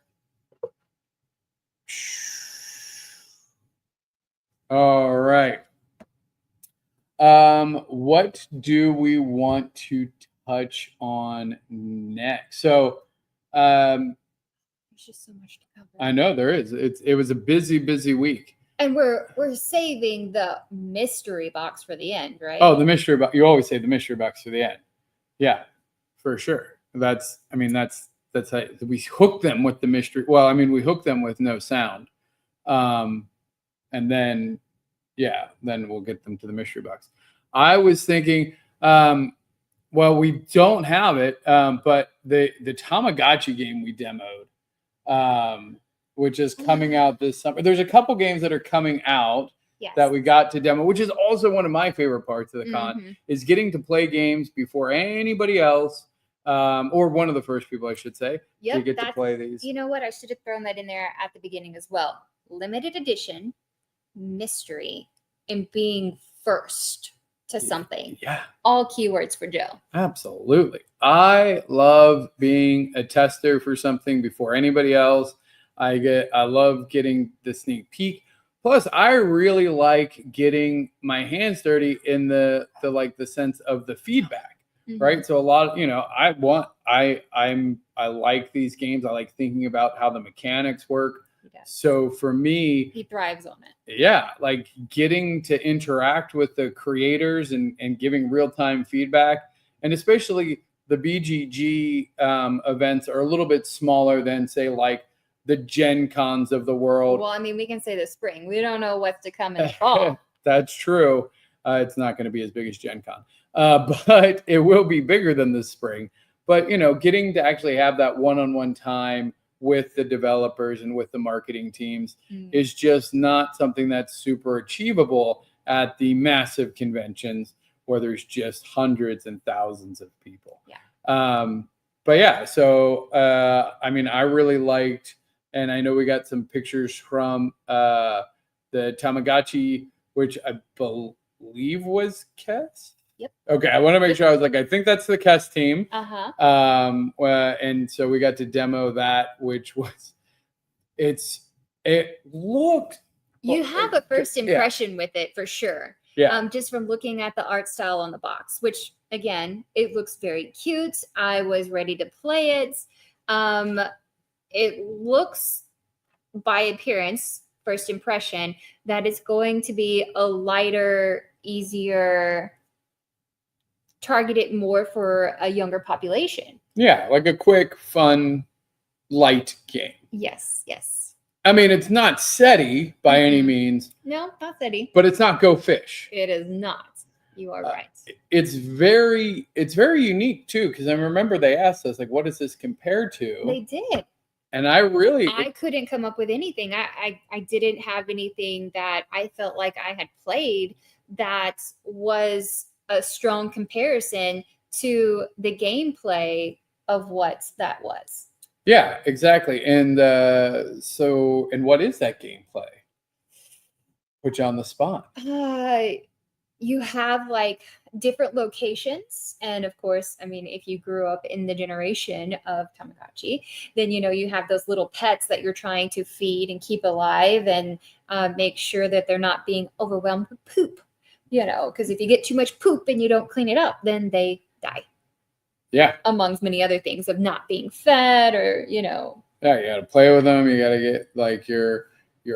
All right. What do we want to touch on next? So, there's just so much to cover. I know there is. It was a busy week. And we're saving the mystery box for the end, right? Oh, the mystery box. You always say the mystery box for the end. Yeah, for sure. That's how we hook them with the mystery. Well, I mean, we hook them with no sound. And then we'll get them to the mystery box. I was thinking, well, we don't have it, but the Tamagotchi game we demoed, which is coming out this summer. There's a couple games that are coming out that we got to demo, which is also one of my favorite parts of the con, is getting to play games before anybody else, or one of the first people, I should say, to get to play these. You know what? I should have thrown that in there at the beginning as well. Limited edition, mystery, and being first to something. Yeah. All keywords for Joe. Absolutely. I love being a tester for something before anybody else. I love getting the sneak peek. Plus, I really like getting my hands dirty in the sense of the feedback, right? So a lot of, I like these games. I like thinking about how the mechanics work. So for me, he thrives on it. Yeah, like getting to interact with the creators and giving real-time feedback, and especially the BGG events are a little bit smaller than, say, like the Gen Cons of the world. Well, I mean, we can say the spring. We don't know what's to come in the fall. That's true. It's not going to be as big as Gen Con, but it will be bigger than the spring. But, getting to actually have that one-on-one time with the developers and with the marketing teams is just not something that's super achievable at the massive conventions where there's just hundreds and thousands of people. But yeah, so I mean, I really liked, and I know we got some pictures from the Tamagotchi, which I believe was Kess. Okay, I want to make sure. I was like, I think that's the Kess team. And so we got to demo that, which was, it looked. You have a first impression with it for sure. Just from looking at the art style on the box, which again, it looks very cute. I was ready to play it. It looks, by appearance, first impression, that it's going to be a lighter, easier, targeted more for a younger population. Yeah, like a quick, fun, light game. Yes. I mean, it's not SETI by any means. No, not SETI. But it's not Go Fish. It is not. You are right. It's very unique too, because I remember they asked us, like, what does this compare to? They did. And I couldn't come up with anything. I didn't have anything that I felt like I had played that was a strong comparison to the gameplay of what that was. Yeah, exactly. And and what is that gameplay? Put you on the spot. You have like different locations. And of course, I mean, if you grew up in the generation of Tamagotchi, then, you have those little pets that you're trying to feed and keep alive and make sure that they're not being overwhelmed with poop, because if you get too much poop and you don't clean it up, then they die. Yeah. Amongst many other things of not being fed or, Yeah, you got to play with them. You got to get like your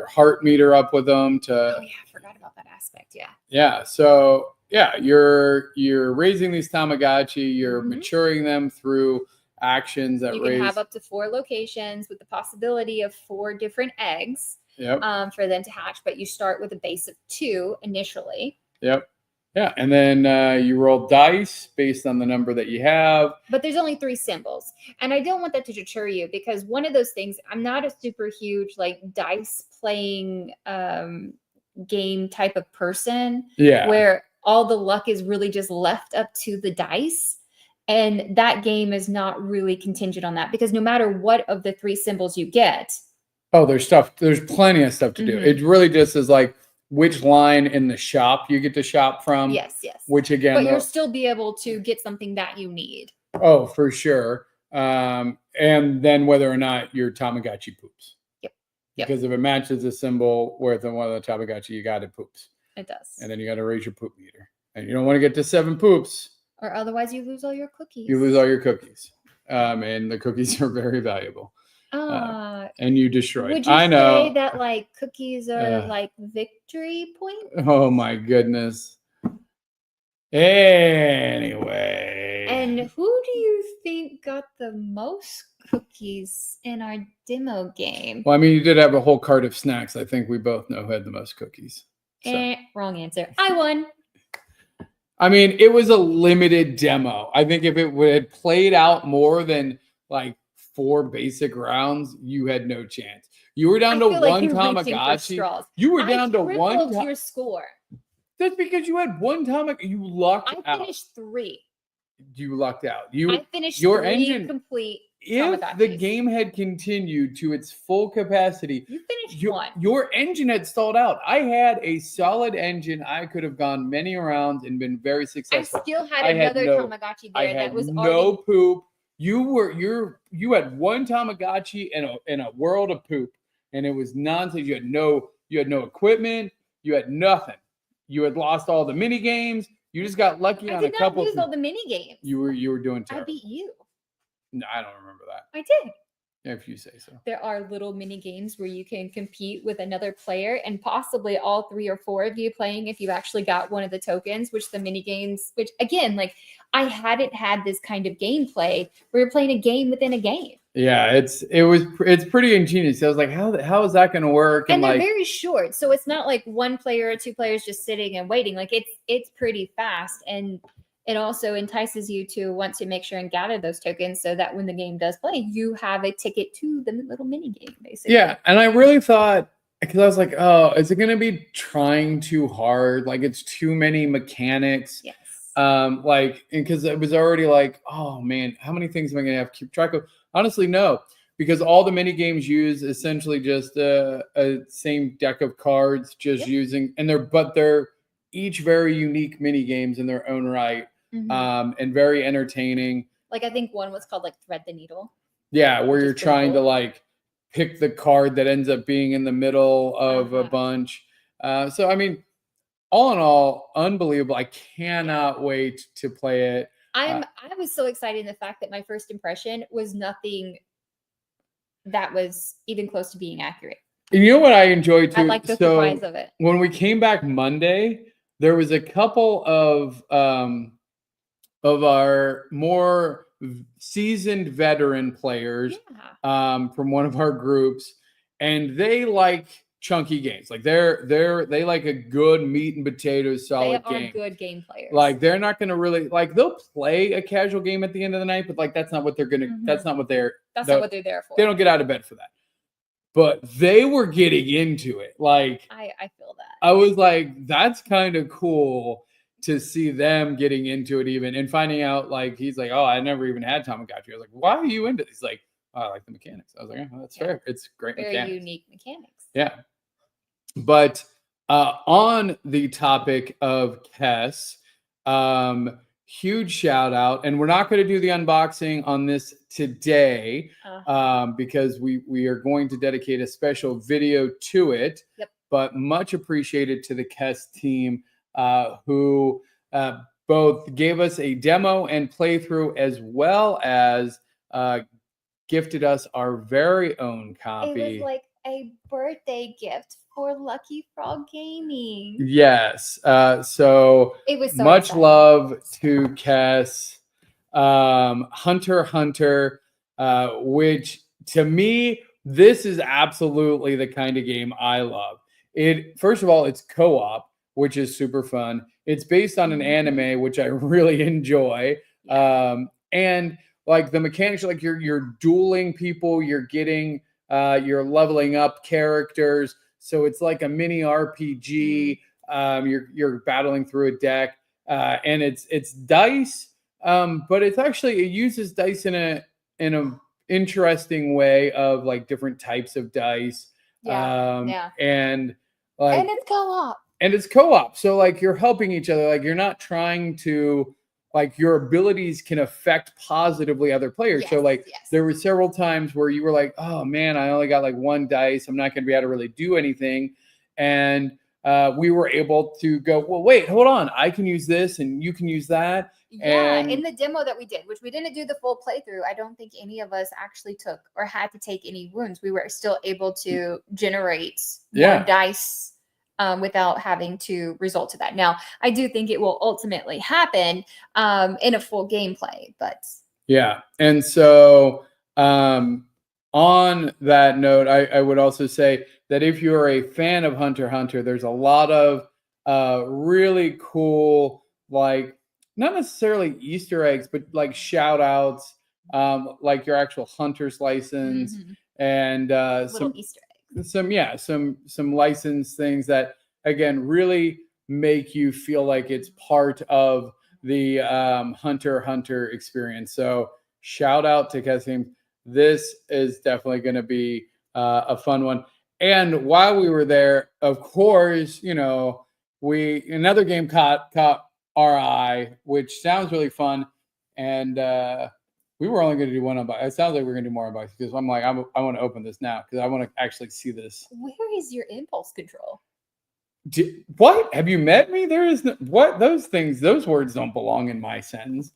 heart meter up with them to. Oh yeah, I forgot about that aspect. Yeah. Yeah. So yeah, you're raising these Tamagotchi. You're maturing them through actions that you can have up to 4 locations with the possibility of 4 different eggs. For them to hatch, but you start with a base of 2 initially. Yeah, and then you roll dice based on the number that you have. But there's only 3 symbols. And I don't want that to deter you, because one of those things, I'm not a super huge like dice playing game type of person. Yeah. Where all the luck is really just left up to the dice. And that game is not really contingent on that, because no matter what of the 3 symbols you get. Oh, there's plenty of stuff to do. It really just is like which line in the shop you get to shop from. Yes. Which again, but you'll still be able to get something that you need. Oh, for sure. And then whether or not your Tamagotchi poops. Yep. Because if it matches a symbol with one of the Tamagotchi, you got it poops. It does. And then you got to raise your poop meter. And you don't want to get to 7 poops. Or otherwise you lose all your cookies. You lose all your cookies. And the cookies are very valuable. And you destroy. Would you say that like cookies are like victory points? Oh my goodness. Anyway. And who do you think got the most cookies in our demo game? Well, I mean, you did have a whole cart of snacks. I think we both know who had the most cookies. So. Wrong answer. I won. I mean, it was a limited demo. I think if it had played out more than like 4 basic rounds, you had no chance. You were down to one Tamagotchi. You were down to one. Your score. That's because you had one Tamagotchi. You lucked out. I finished 3. You lucked out. I finished your 3 engine complete. If the game had continued to its full capacity, you finished 1. Your engine had stalled out. I had a solid engine. I could have gone many rounds and been very successful. I still had another Tamagotchi there that was no poop. You had one Tamagotchi and a world of poop, and it was nonsense. You had no You had no equipment. You had nothing. You had lost all the mini games. You just got lucky on a couple. I did not lose all the mini games. You were doing terrible. I beat you. No, I don't remember that. I did. If you say so. There are little mini games where you can compete with another player, and possibly all 3 or 4 of you playing if you actually got one of the tokens, which the mini games, which again, like I hadn't had this kind of gameplay where you're playing a game within a game. Yeah, it's pretty ingenious. I was like, how is that going to work? And they're very short, so it's not like 1 player or 2 players just sitting and waiting. Like it's pretty fast, and it also entices you to want to make sure and gather those tokens so that when the game does play, you have a ticket to the little mini game, basically. Yeah, and I really thought, because I was like, oh, is it going to be trying too hard? Like it's too many mechanics. Yes. Like, because it was already like, oh man, how many things am I going to have to keep track of? Honestly, no, because all the mini games use essentially just a same deck of cards, just using, and they're each very unique mini games in their own right. And very entertaining. Like I think one was called like Thread the Needle. Yeah, where you're trying to like pick the card that ends up being in the middle of a bunch. So I mean, all in all, unbelievable. I cannot wait to play it. I was so excited in the fact that my first impression was nothing that was even close to being accurate. And you know what I enjoyed too? I like the surprise of it. When we came back Monday, there was a couple of our more seasoned veteran players from one of our groups, and they like chunky games. Like they like a good meat and potatoes solid game. They are good game players. Like they're not going to really like, they'll play a casual game at the end of the night, but like that's not what they're going to that's not what they're there for. They don't get out of bed for that. But they were getting into it. Like I feel that. I was like, that's kind of cool to see them getting into it even, and finding out like he's like, oh, I never even had Tamagotchi. I was like, why are you into this? He's like, oh, I like the mechanics. I was like, oh, that's fair. It's great Very mechanics. unique mechanics. Yeah. But on the topic of Kess, huge shout out, and we're not going to do the unboxing on this today because we are going to dedicate a special video to it. Yep. But much appreciated to the Kess team who both gave us a demo and playthrough, as well as gifted us our very own copy. It was like a birthday gift for Lucky Frog Gaming. Yes. So it was so much exciting. love to Kess. Hunter Hunter, which to me, this is absolutely the kind of game I love. First of all, it's co-op, which is super fun. It's based on an anime, which I really enjoy. And like the mechanics, like you're dueling people, you're leveling up characters. So it's like a mini RPG. You're battling through a deck, and it's dice, but it uses dice in a interesting way of like different types of dice. And it's co-op. And it's co-op. So like you're helping each other. Like you're not trying to, like your abilities can affect positively other players. So like there were several times where you were like, oh man, I only got like 1 dice. I'm not going to be able to really do anything. And we were able to go, well, wait, hold on. I can use this and you can use that. Yeah, in the demo that we did, which we didn't do the full playthrough, I don't think any of us actually took or had to take any wounds. We were still able to generate more dice without having to resort to that. Now, I do think it will ultimately happen in a full gameplay, but yeah. And so on that note, I would also say that if you're a fan of Hunter x Hunter, there's a lot of really cool, like not necessarily Easter eggs, but like shout outs, like your actual hunter's license and some Easter eggs. Some license things that again really make you feel like it's part of the Hunter x Hunter experience. So shout out to Kessim. This is definitely going to be a fun one. And while we were there, of course, another game caught our eye, which sounds really fun. And We were only going to do one unboxing. It sounds like we're going to do more unboxing because I'm like, I want to open this now because I want to actually see this. Where is your impulse control? What? Have you met me? There is no, what? Those things, those words don't belong in my sentence.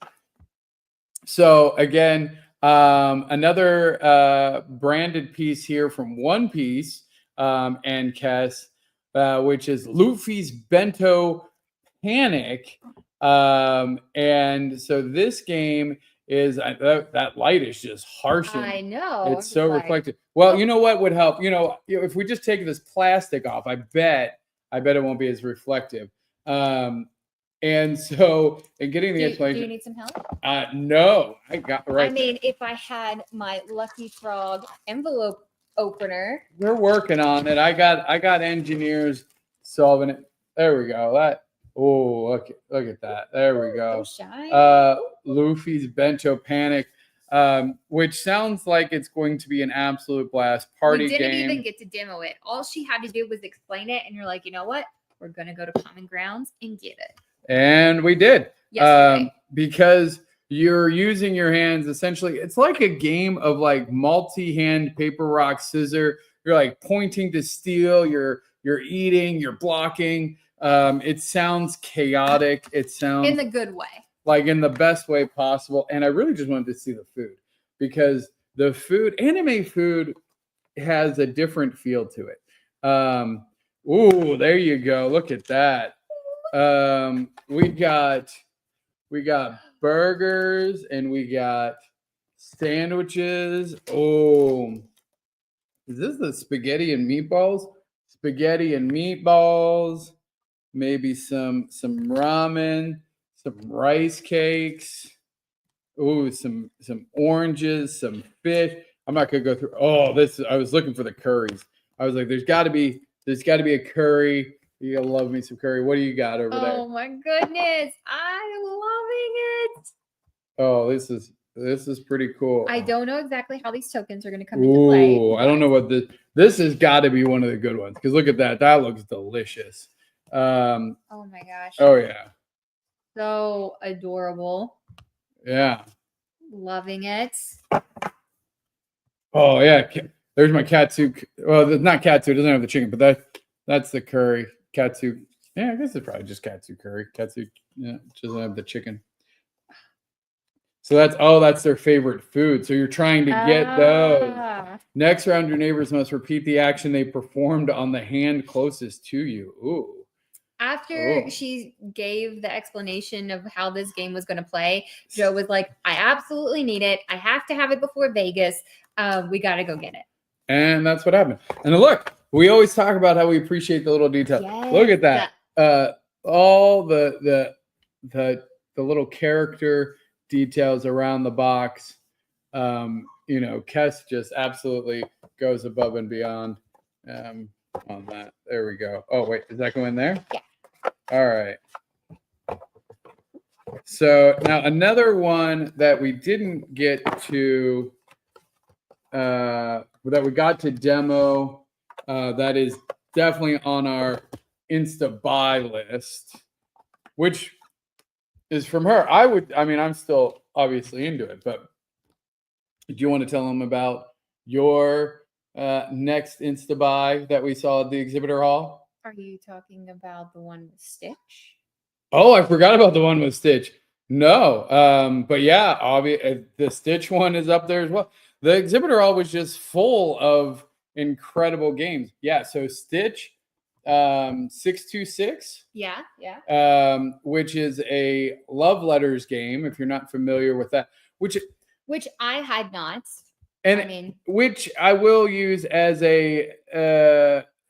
So again, another branded piece here from One Piece and Kess, which is Luffy's Bento Panic. And so this game is that light is just harsh. I know. It's so reflective. Well, you know what would help? If we just take this plastic off, I bet it won't be as reflective. And so, in getting the explanation, do you need some help? No, I got right. I mean, if I had my Lucky Frog envelope opener, we're working on it. I got engineers solving it. There we go. Look at that. There we go. Luffy's Bento Panic, which sounds like it's going to be an absolute blast party game. We didn't even get to demo it. All she had to do was explain it, and you're like, you know what? We're gonna go to Common Grounds and get it. And we did. Because you're using your hands essentially. It's like a game of like multi-hand paper, rock, scissor. You're like pointing to steal. You're eating. You're blocking. It sounds chaotic. It sounds in the good way, like in the best way possible. And I really just wanted to see the food because the food, anime food, has a different feel to it. Ooh, there you go. Look at that. We got burgers and we got sandwiches. Oh, is this the spaghetti and meatballs? Spaghetti and meatballs. Maybe some ramen, some rice cakes. Ooh, some oranges, some fish. I'm not gonna go through. Oh, I was looking for the curries. I was like, there's got to be a curry. You gotta love me some curry. What do you got over there? Oh my goodness, I'm loving it. Oh, this is pretty cool. I don't know exactly how these tokens are gonna come into play. Ooh, I don't know what this has got to be one of the good ones because look at that. That looks delicious. Oh my gosh. Oh yeah. So adorable. Yeah. Loving it. Oh yeah. There's my katsu. Well, it's not katsu. It doesn't have the chicken, but that's the curry. Katsu. Yeah, I guess it's probably just katsu curry. Katsu. Yeah, it doesn't have the chicken. So that's their favorite food. So you're trying to get those. Next round, your neighbors must repeat the action they performed on the hand closest to you. Ooh. After she gave the explanation of how this game was going to play, Joe was like, I absolutely need it. I have to have it before Vegas. We got to go get it. And that's what happened. And look, we always talk about how we appreciate the little details. Yes. Look at that. All the little character details around the box. Kess just absolutely goes above and beyond on that. There we go. Oh, wait, does that go in there? Yeah. All right. So now another one that we didn't get to, that we got to demo, that is definitely on our Insta buy list, which is from her. I'm still obviously into it, but do you want to tell them about your next Insta buy that we saw at the exhibitor hall? Are you talking about the one with Stitch? Oh, I forgot about the one with Stitch. No, but yeah, the Stitch one is up there as well. The exhibitor hall was just full of incredible games. Yeah, so Stitch 626. Yeah. Which is a love letters game. If you're not familiar with that, which I had not. And which I will use as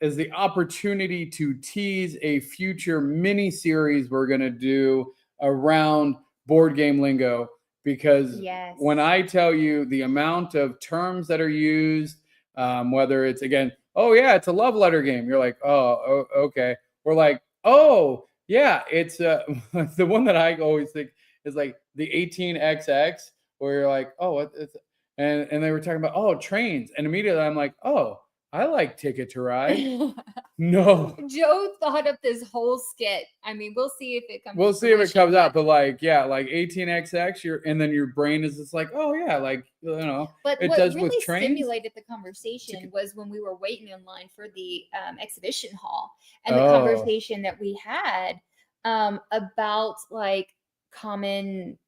as the opportunity to tease a future mini series we're going to do around board game lingo, because when I tell you the amount of terms that are used, whether it's it's a love letter game, you're like, oh, okay. We're like, oh yeah, it's the one that I always think is like the 18XX, where you're like, oh, it's and they were talking about trains, and immediately I'm like, oh, I like Ticket to Ride. No. Joe thought up this whole skit. I mean, we'll see if it comes. We'll to see if it fruition, comes out, but but like, yeah, like 18xx, and then your brain is just like, oh yeah, like, you know, But it what does really with trains. stimulated the conversation was when we were waiting in line for the exhibition hall, and the Oh. conversation that we had about like common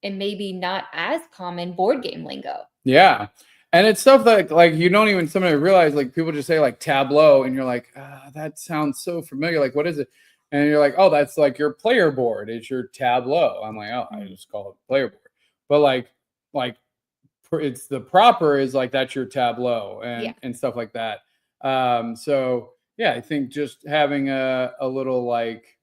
and maybe not as common board game lingo. Yeah. And it's stuff that like you don't even somebody realize, like people just say like tableau, and you're like, that sounds so familiar. Like, what is it? And you're like, oh, that's like your player board. It's your tableau. I'm like, oh, I just call it player board. But like it's the proper is like that's your tableau and stuff like that. So yeah, I think just having a little like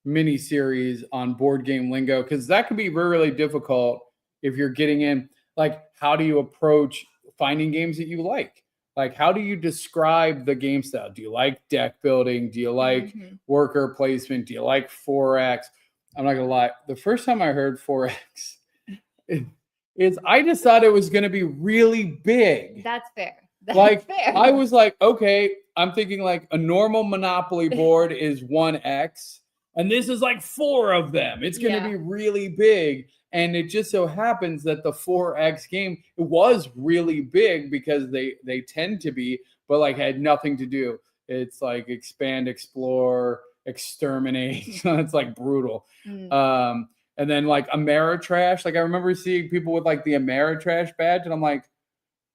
mini series on board game lingo, because that could be really difficult if you're getting in. Like, how do you approach finding games that you like? Like, how do you describe the game style? Do you like deck building? Do you like worker placement? Do you like 4X? I'm not gonna lie. The first time I heard 4X, I just thought it was gonna be really big. That's fair. That's like fair. I was like, okay, I'm thinking like a normal Monopoly board is 1X, and this is like 4 of them. It's gonna be really big. And it just so happens that the 4X game, it was really big because they tend to be, but like had nothing to do. It's like expand, explore, exterminate. It's like brutal. And then like Ameritrash. Like I remember seeing people with like the Ameritrash badge, and I'm like,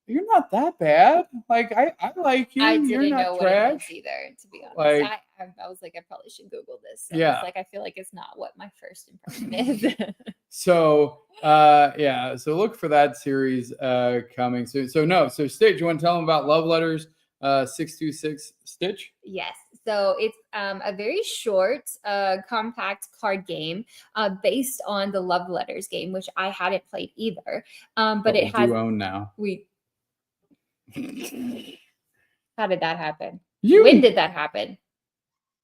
you're not that bad. Like I like you. You're not know trash. what it means either, to be honest. Like, I was like, I probably should Google this. Yeah. It's like I feel like it's not what my first impression is. So yeah, so look for that series coming soon. So Stitch, you want to tell them about Love Letters 626 Stitch? Yes. So it's a very short, compact card game based on the Love Letters game, which I hadn't played either. But it has own now. How did that happen? You When did that happen?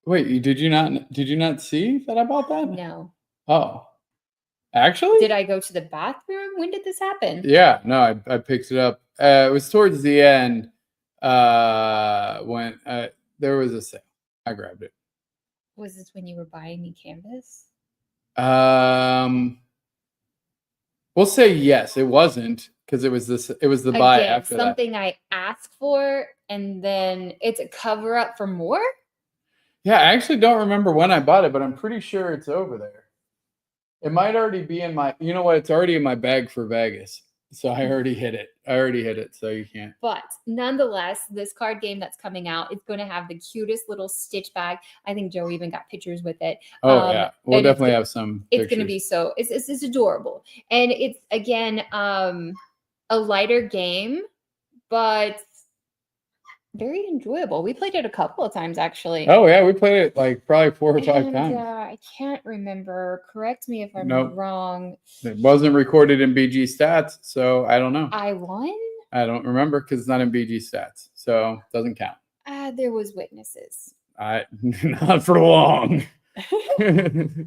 Wait, did you not see that I bought that? No. Oh. Actually? Did I go to the bathroom? When did this happen? Yeah, no, I picked it up. It was towards the end when there was a sale. I grabbed it. Was this when you were buying me canvas? We'll say yes. It wasn't, because it was the buy after something that. I asked for, and then it's a cover up for more. Yeah, I actually don't remember when I bought it, but I'm pretty sure it's over there. It might already be in my, you know what? It's already in my bag for Vegas. So I already hit it. So you can't. But nonetheless, this card game that's coming out, it's going to have the cutest little Stitch bag. I think Joe even got pictures with it. Oh yeah, we'll definitely have some. It's going to be it's adorable, and it's again a lighter game, but very enjoyable. We played it a couple of times actually. Oh yeah, we played it like probably 4 or 5 times. I can't remember. Correct me if I'm wrong. It wasn't recorded in BG Stats, so I don't know. I won? I don't remember because it's not in BG Stats, so it doesn't count. There was witnesses. Not for long. There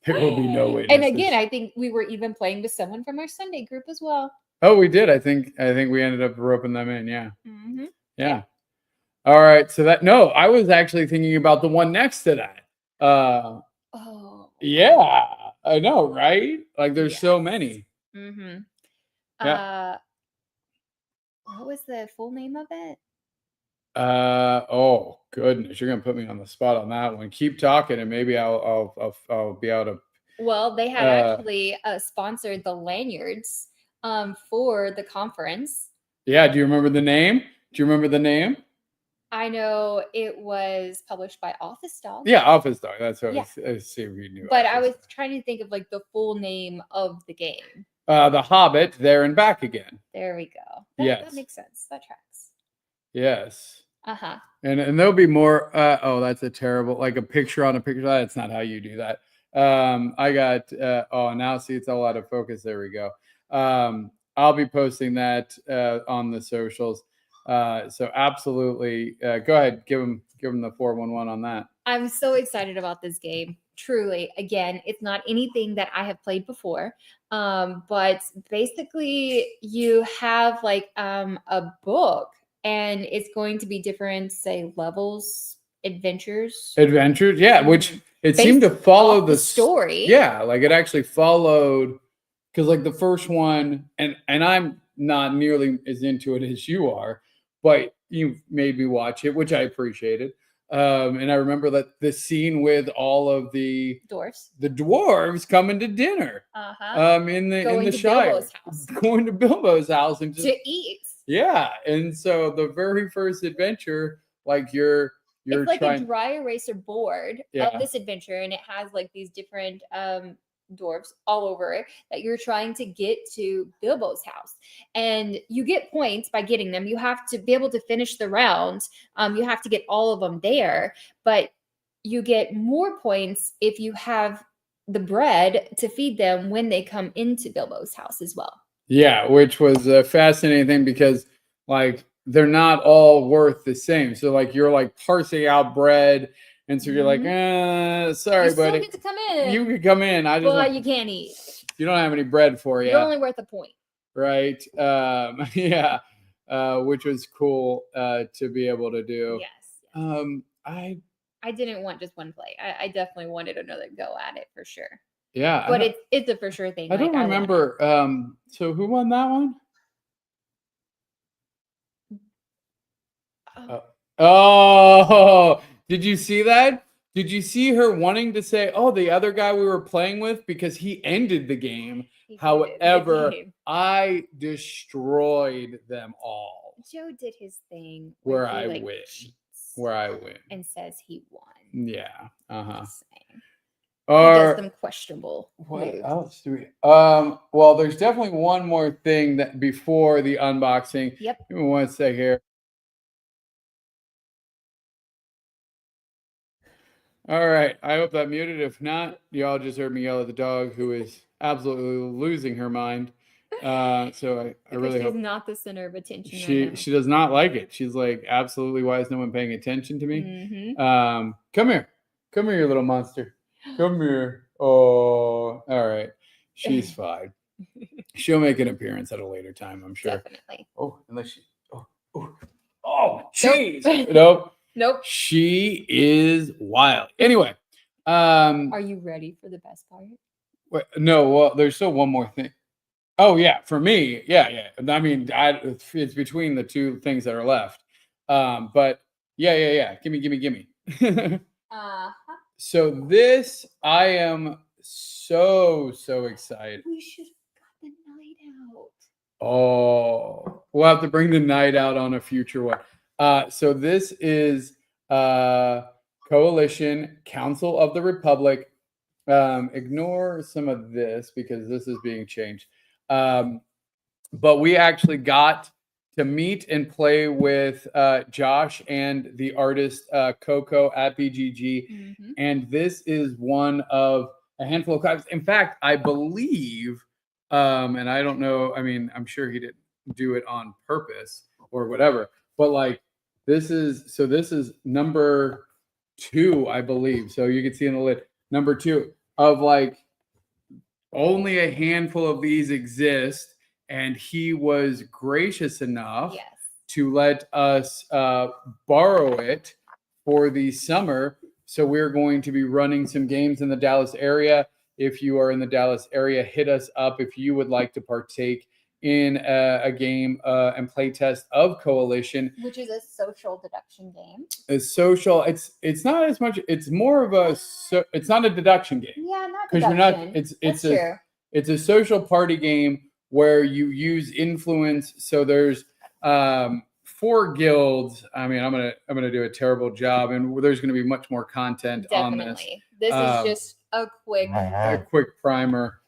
will be no witnesses. And again, I think we were even playing with someone from our Sunday group as well. Oh, we did. I think we ended up roping them in. Yeah. Yeah. All right. So I was actually thinking about the one next to that. Yeah, I know, right? Like there's so many. Yeah. What was the full name of it? Oh goodness, you're gonna put me on the spot on that one. Keep talking, and maybe I'll be able to. Well, they had actually sponsored the lanyards for the conference. Yeah. Do you remember the name? I know it was published by Office Dog. Yeah, Office Dog. That's what I see if you knew. But I was trying to think of like the full name of the game. The Hobbit, There and Back Again. There we go. That makes sense. That tracks. Yes. Uh-huh. And there'll be more. Oh, that's a terrible, like a picture on a picture. That's not how you do that. I got, now see, it's all out of focus. There we go. I'll be posting that on the socials. So absolutely, go ahead, give them the 411 on that. I'm so excited about this game. Truly, again, it's not anything that I have played before, but basically you have like a book, and it's going to be different, say, levels, adventures. Yeah, which it seemed to Based follow off the story. Yeah, like it actually followed, because like the first one, and I'm not nearly as into it as you are, but you made me watch it, which I appreciated. And I remember that the scene with all of the dwarves coming to dinner. In the Going to Shire, Bilbo's house. going to Bilbo's house and just To eat. Yeah, and so the very first adventure, like you're It's like trying a dry eraser board Yeah. of this adventure, and it has like these different dwarves all over it that you're trying to get to Bilbo's house, and you get points by getting them. You have to be able to finish the round. You have to get all of them there, but you get more points if you have the bread to feed them when they come into Bilbo's house as well. Yeah, which was a fascinating thing because like they're not all worth the same. So like you're like parsing out bread, and so you're like, sorry, you still buddy, get to come in. You could come in. I just but you can't eat. You don't have any bread for you. You're only worth a point. Right. Yeah. Which was cool to be able to do. Yes. I didn't want just one play. I definitely wanted another go at it for sure. Yeah. But it's a for sure thing. I don't remember. So who won that one? Oh, did you see that? Did you see her wanting to say, "Oh, the other guy we were playing with," because he ended the game. However, I destroyed them all. Joe did his thing where I win. Where I win. And says he won. Yeah. He does them questionable. What else do we? Well, there's definitely one more thing that before the unboxing. Yep. Give me one sec here. All right. I hope that muted. If not, y'all just heard me yell at the dog, who is absolutely losing her mind. So I really hope she's not the center of attention. She does not like it. She's like, absolutely, why is no one paying attention to me? Come here, you little monster. Come here. Oh, all right. She's fine. She'll make an appearance at a later time, I'm sure. Definitely. Oh, unless she. Oh, jeez. Nope. She is wild. Anyway. Are you ready for the best part? No. Well, there's still one more thing. Oh yeah, for me, yeah. I mean, it's between the two things that are left. But yeah. Gimme. So this, I am so excited. We should have got the night out. Oh, we'll have to bring the night out on a future one. So this is Coalition Council of the Republic. Ignore some of this because this is being changed. But we actually got to meet and play with Josh and the artist Coco at BGG. And this is one of a handful of cards. In fact, I believe, and I don't know, I mean, I'm sure he didn't do it on purpose or whatever, but like this is number 2, I believe. So you can see in the lid, number 2 of like, only a handful of these exist, and he was gracious enough to let us borrow it for the summer. So we're going to be running some games in the Dallas area. If you are in the Dallas area, hit us up if you would like to partake in a game and play test of Coalition, which is a social deduction game. It's social. It's not as much. It's more of a. It's not a deduction game. Yeah, not because you're not. It's a social party game where you use influence. So there's 4 guilds. I mean, I'm gonna do a terrible job, and there's gonna be much more content on this. This is just a quick primer.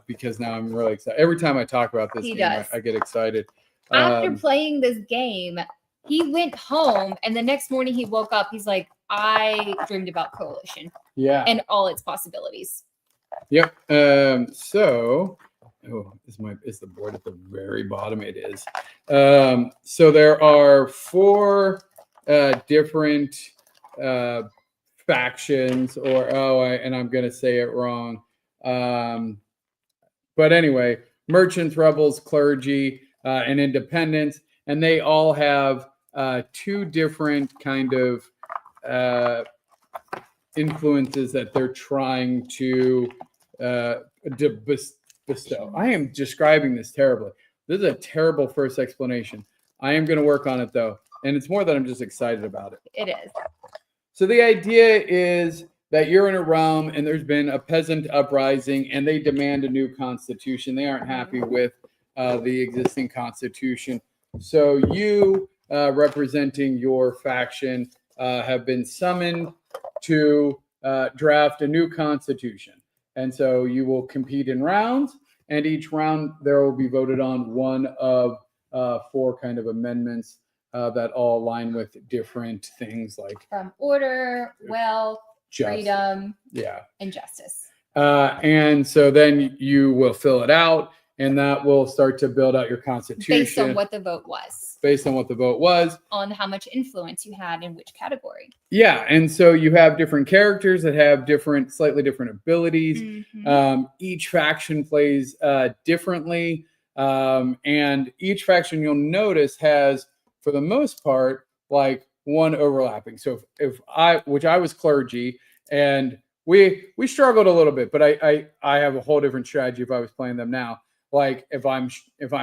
Because now I'm really excited. Every time I talk about this game, I get excited. After playing this game, he went home, and the next morning he woke up. He's like, I dreamed about Coalition. Yeah. And all its possibilities. Yep. So, is the board at the very bottom? It is. So there are 4 different factions, and I'm going to say it wrong. But anyway, merchants, rebels, clergy, and independents. and they all have two different kind of influences that they're trying to bestow. I am describing this terribly. This is a terrible first explanation. I am going to work on it though, and it's more that I'm just excited about it. It is. So the idea is that you're in a realm and there's been a peasant uprising and they demand a new constitution. They aren't happy with the existing constitution. So you, representing your faction, have been summoned to draft a new constitution. And so you will compete in rounds, and each round there will be voted on one of four kind of amendments that all align with different things like order, wealth, freedom, and justice. And so then you will fill it out, and that will start to build out your constitution based on what the vote was. Based on what the vote was. On how much influence you had in which category. Yeah, and so you have different characters that have slightly different abilities. Mm-hmm. Each faction plays differently, and each faction you'll notice has, for the most part, like one overlapping. So if I was clergy, and we struggled a little bit, but I have a whole different strategy if I was playing them now. Like if I'm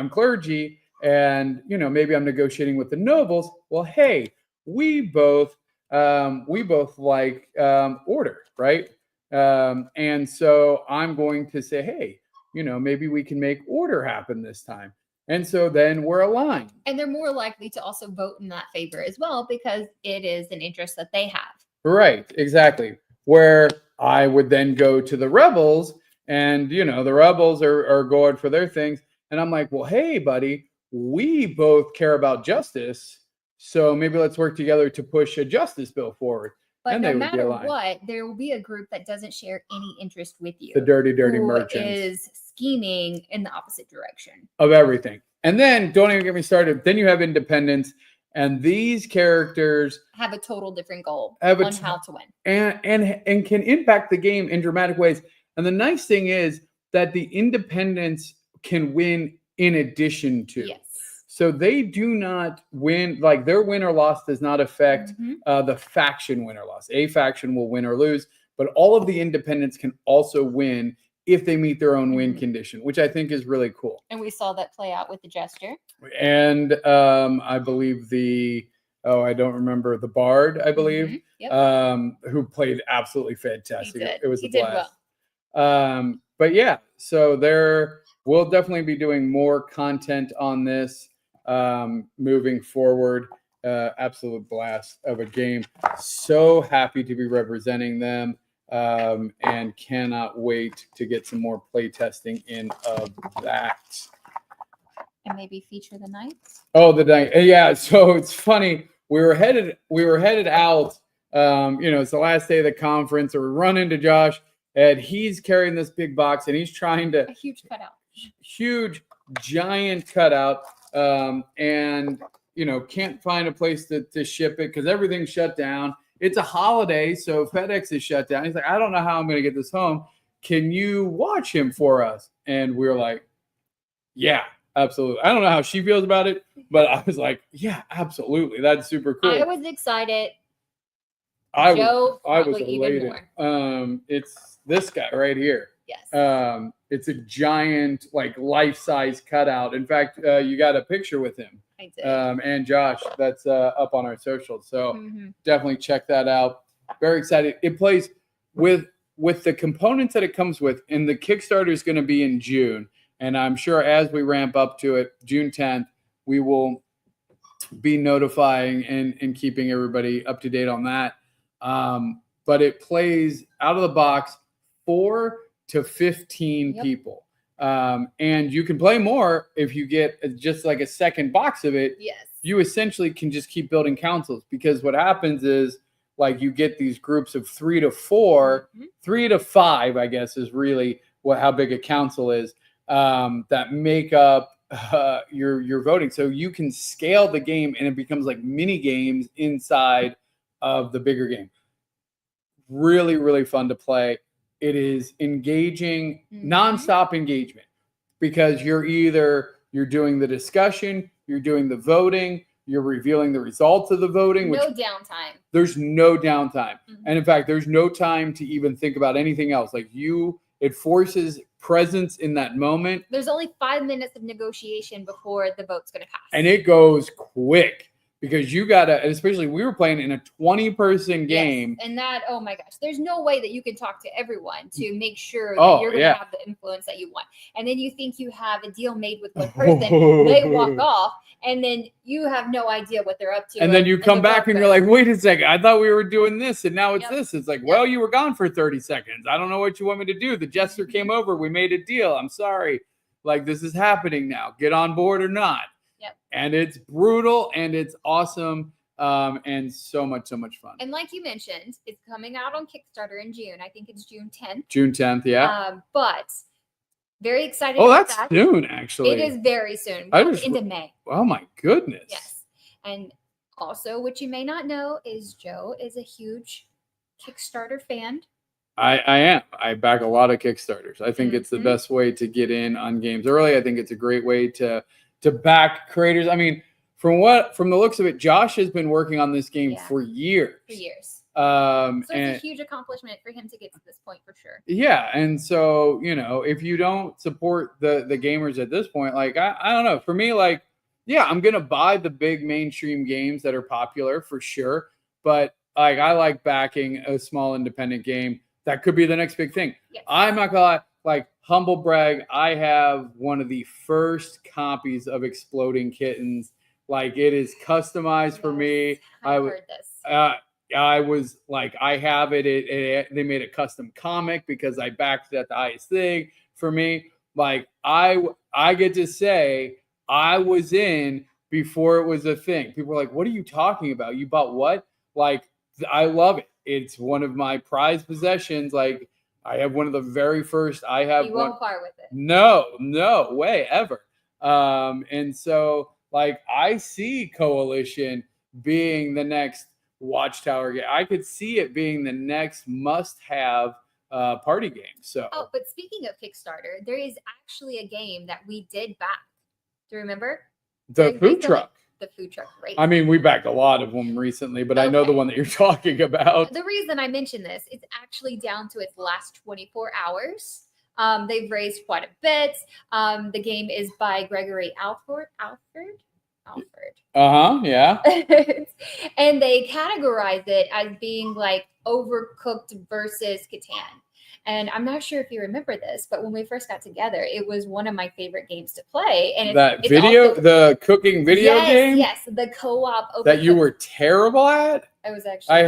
clergy and maybe I'm negotiating with the nobles, well, hey, we both like order, right? And so I'm going to say, hey, maybe we can make order happen this time. And so then we're aligned. And they're more likely to also vote in that favor as well, because it is an interest that they have. Right, exactly. Where I would then go to the rebels, and the rebels are going for their things, and I'm like, well, hey, buddy, we both care about justice, so maybe let's work together to push a justice bill forward. But no matter what, there will be a group that doesn't share any interest with you. The dirty merchants is scheming in the opposite direction of everything. And then don't even get me started. Then you have independents. And these characters have a total different goal on how to win, and can impact the game in dramatic ways. And the nice thing is that the independents can win in addition to. Yes. So they do not win, like their win or loss does not affect the faction win or loss. A faction will win or lose, but all of the independents can also win if they meet their own win condition, which I think is really cool. And we saw that play out with the Jester. And I believe I don't remember, the Bard, I believe, who played absolutely fantastic. It was a blast. Well. But yeah, so we'll definitely be doing more content on this moving forward. Absolute blast of a game. So happy to be representing them. And cannot wait to get some more play testing in of that. And maybe feature the knights. Oh, the night. Yeah. So it's funny. We were headed out. It's the last day of the conference, or we run into Josh, and he's carrying this big box, and he's trying to a huge cutout, giant cutout, and can't find a place to ship it because everything's shut down. It's a holiday, so FedEx is shut down. He's like, I don't know how I'm going to get this home. Can you watch him for us? And we're like, yeah, absolutely. I don't know how she feels about it, but I was like, yeah, absolutely. That's super cool. I was excited. I was elated. It's this guy right here. Yes. It's a giant, like life-size cutout. In fact, you got a picture with him. I did. And Josh, that's up on our socials. So definitely check that out. Very excited. It plays with the components that it comes with, and the Kickstarter is going to be in June. And I'm sure as we ramp up to it, June 10th, we will be notifying and keeping everybody up to date on that. But it plays out of the box 4 to 15 people. And you can play more if you get just like a second box of it. Yes. You essentially can just keep building councils, because what happens is, like, you get these groups of 3 to 4, 3 to 5, I guess, is really how big a council is, that make up your voting. So you can scale the game, and it becomes like mini games inside of the bigger game. Really, really fun to play. It is engaging, nonstop engagement, because you're doing the discussion, you're doing the voting, you're revealing the results of the voting. No downtime. There's no downtime. Mm-hmm. And in fact, there's no time to even think about anything else. Like it forces presence in that moment. There's only 5 minutes of negotiation before the vote's going to pass. And it goes quick. Because you gotta, and especially we were playing in a 20-person game. Yes, and that, oh my gosh, there's no way that you can talk to everyone to make sure that you're gonna have the influence that you want. And then you think you have a deal made with one person, they walk off, and then you have no idea what they're up to. And then you come back and you're like, wait a second, I thought we were doing this, and now it's this. It's like, well, you were gone for 30 seconds. I don't know what you want me to do. The jester came over, we made a deal. I'm sorry. Like, this is happening now. Get on board or not. Yep. And it's brutal and it's awesome and so much fun. And like you mentioned, it's coming out on Kickstarter in June. I think it's June 10th. June 10th, yeah. But very excited about that. Oh, that's soon, actually. It is very soon. Into May. Oh, my goodness. Yes. And also, what you may not know is Joe is a huge Kickstarter fan. I am. I back a lot of Kickstarters. I think it's the best way to get in on games early. I think it's a great way to back creators. I mean, from the looks of it, Josh has been working on this game for years. So it's a huge accomplishment for him to get to this point for sure. Yeah. And so, if you don't support the gamers at this point, like, I don't know. For me, like, yeah, I'm going to buy the big mainstream games that are popular for sure. But like, I like backing a small independent game that could be the next big thing. Yes. I'm not going to like humble brag. I have one of the first copies of Exploding Kittens. Like, it is customized for me. I've heard this. I was like, I have it. They made a custom comic because I backed it at the highest thing for me. Like, I get to say I was in before it was a thing. People were like, what are you talking about? You bought what? Like, I love it. It's one of my prized possessions. Like, I have one of the very first. I have. You won't part with it. No way ever. And so, like, I see Coalition being the next Watchtower game. I could see it being the next must-have party game. So. Oh, but speaking of Kickstarter, there is actually a game that we did back. Do you remember? The food truck. The food truck race. I mean, we backed a lot of them recently, but I know the one that you're talking about. The reason I mentioned this, it's actually down to its last 24 hours. They've raised quite a bit. The game is by Gregory Alford. Yeah. And they categorize it as being like Overcooked versus Catan. And I'm not sure if you remember this, but when we first got together, it was one of my favorite games to play. And the cooking video game? Yes, the co-op. That you were terrible at? I was actually. I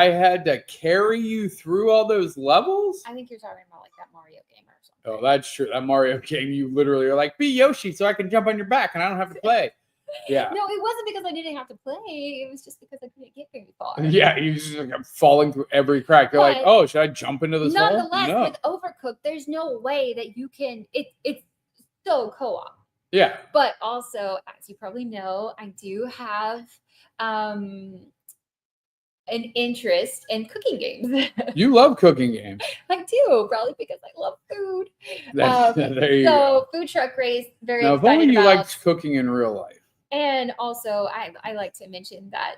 had to carry you through all those levels? I think you're talking about like that Mario game or something. Oh, that's true. That Mario game, you literally are like, be Yoshi so I can jump on your back and I don't have to play. Yeah. No, it wasn't because I didn't have to play. It was just because I couldn't get very far. Yeah, you just like, falling through every crack. You're like, oh, should I jump into this hole? Nonetheless, with Overcooked, there's no way that you can. It's so co-op. Yeah. But also, as you probably know, I do have an interest in cooking games. You love cooking games. I do, probably because I love food. There you go. Food truck race, very now, excited if only you about. liked cooking in real life. And also, I like to mention that,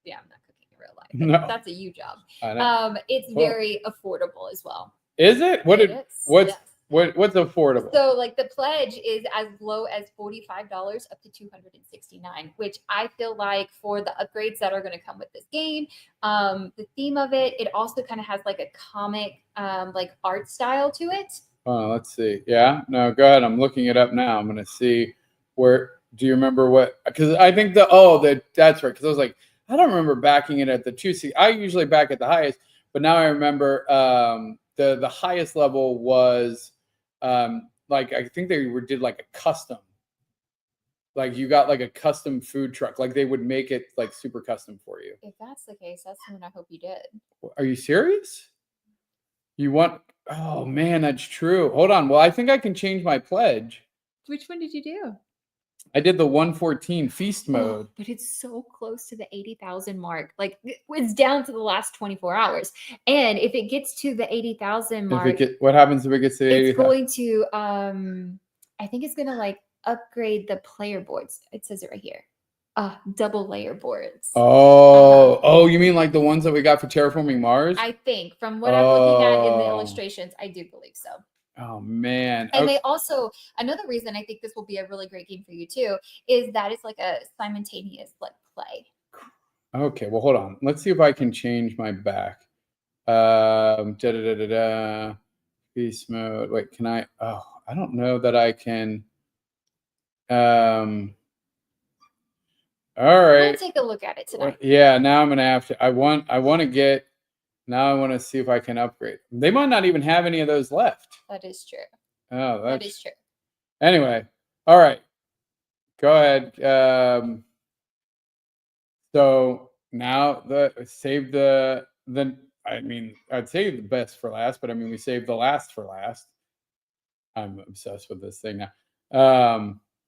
I'm not cooking in real life. No. That's a you job. I know. It's very affordable as well. Is it? What's affordable? So, like, the pledge is as low as $45 up to $269, which I feel like for the upgrades that are going to come with this game, the theme of it also kind of has like a comic, like art style to it. Oh, let's see. Yeah, no, go ahead. I'm looking it up now. I'm going to see where. Do you remember what? Because I think that's right. Because I was like, I don't remember backing it at the 2C. I usually back at the highest, but now I remember the highest level was like I think they did like a custom. Like you got like a custom food truck. Like they would make it like super custom for you. If that's the case, that's something I hope you did. Are you serious? You want? Oh man, that's true. Hold on. Well, I think I can change my pledge. Which one did you do? I did the 114 feast mode. But it's so close to the 80,000 mark. Like it's down to the last 24 hours. And if it gets to the 80,000 mark, what happens if it gets to the 80,000? It's going to I think it's going to like upgrade the player boards. It says it right here. Double layer boards. Oh, you mean like the ones that we got for Terraforming Mars? I think from what I'm looking at in the Oh. illustrations, I do believe so. Oh man. And they also, another reason I think this will be a really great game for you too, is that it's like a simultaneous like play. Okay, well hold on. Let's see if I can change my back. Beast mode. Wait, can I? Oh, I don't know that I can. All right. We'll take a look at it tonight. Yeah, now I'm gonna have to. I want to get. Now I want to see if I can upgrade. They might not even have any of those left. That is true. Oh, that is true. Anyway, all right. Go ahead. So now save the. I mean, I'd say the best for last, but I mean, we saved the last for last. I'm obsessed with this thing now.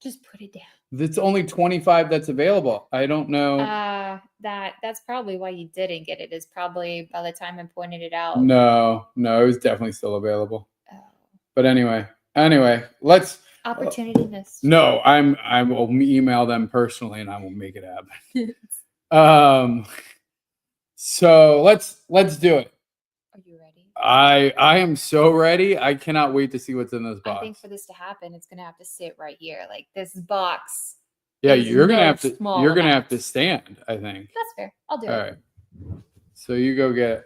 Just put it down. It's only 25 that's available. I don't know. That's probably why you didn't get it. Is probably by the time I pointed it out. No, it was definitely still available. Oh. But anyway, let's opportunity missed. No, I will email them personally and I will make it happen. So let's do it. Are you ready? I am so ready. I cannot wait to see what's in this box. I think for this to happen, it's gonna have to sit right here. Like this box. Yeah, you're gonna have to stand, I think. That's fair. I'll do it. All right. So you go get it.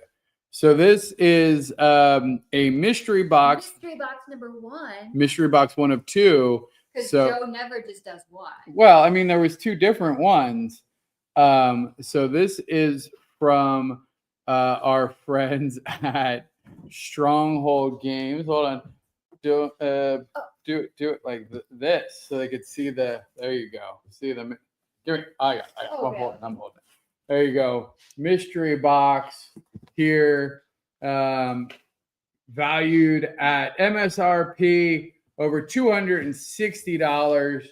So this is a mystery box. Mystery box number 1. Mystery box 1 of 2. Because Joe never just does one. Well, I mean, there was 2 different ones. So this is from our friends at Stronghold Games. Hold on. Do it like this so they could see the. There you go. See them. Give me. I got. I'm holding it. There you go. Mystery box here, valued at MSRP over $260,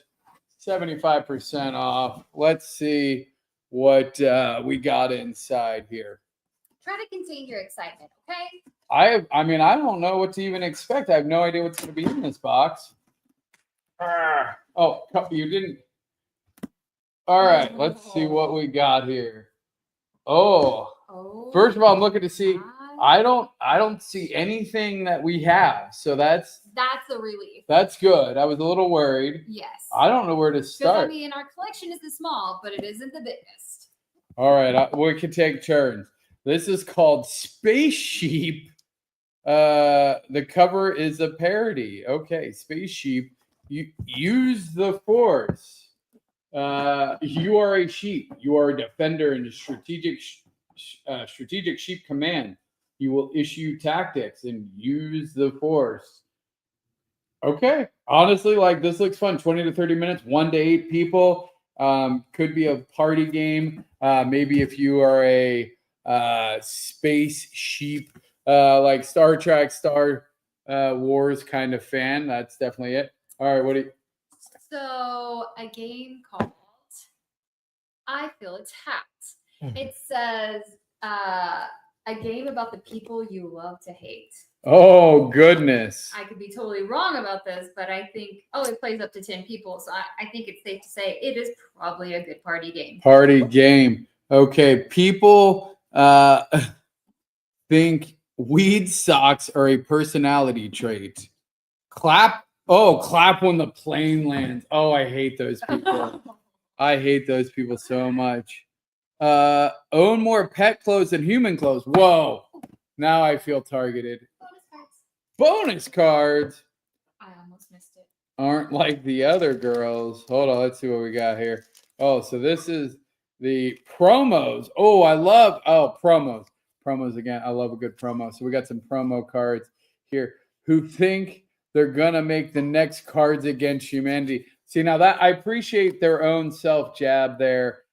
75% off. Let's see what we got inside here. Try to contain your excitement, okay? I mean, I don't know what to even expect. I have no idea what's going to be in this box. Oh, you didn't. All right, let's see what we got here. First of all, I'm looking to see. I don't see anything that we have, so that's a relief. That's good. I was a little worried. Yes. I don't know where to start. I mean, our collection isn't small, but it isn't the biggest. All right, we can take turns. This is called Space Sheep. The cover is a parody. Okay, Space Sheep. You use the Force. You are a sheep. You are a defender in a strategic sheep command. You will issue tactics and use the Force. Okay. Honestly, like this looks fun. 20 to 30 minutes, 1 to 8 people. Could be a party game. Maybe if you are a space sheep, like Star Trek, Star Wars kind of fan. That's definitely it. All right. What do you? So a game called I Feel Attacked. It says a game about the people you love to hate. Oh, goodness. I could be totally wrong about this, but I think, it plays up to 10 people. So I think it's safe to say it is probably a good party game. Party game. Okay. People think weed socks are a personality trait. Clap when the plane lands. Oh, I hate those people. I hate those people so much. Own more pet clothes than human clothes. Whoa. Now I feel targeted. Bonus cards. I almost missed it. Aren't like the other girls. Hold on. Let's see what we got here. Oh, so this is the promos. Oh, I love promos. Promos again. I love a good promo. So we got some promo cards here. Who think they're gonna make the next Cards Against Humanity. See, now that I appreciate their own self-jab there,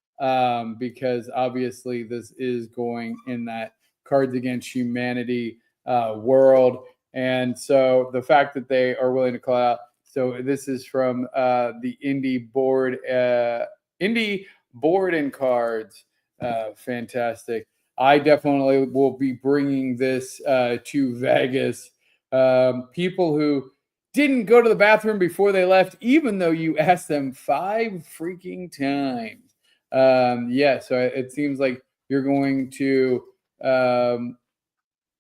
because obviously this is going in that Cards Against Humanity world. And so the fact that they are willing to call out. So this is from the Indie Board and Cards. Fantastic. I definitely will be bringing this to Vegas. People who didn't go to the bathroom before they left, even though you asked them 5 freaking times. Yeah, so it seems like you're going to the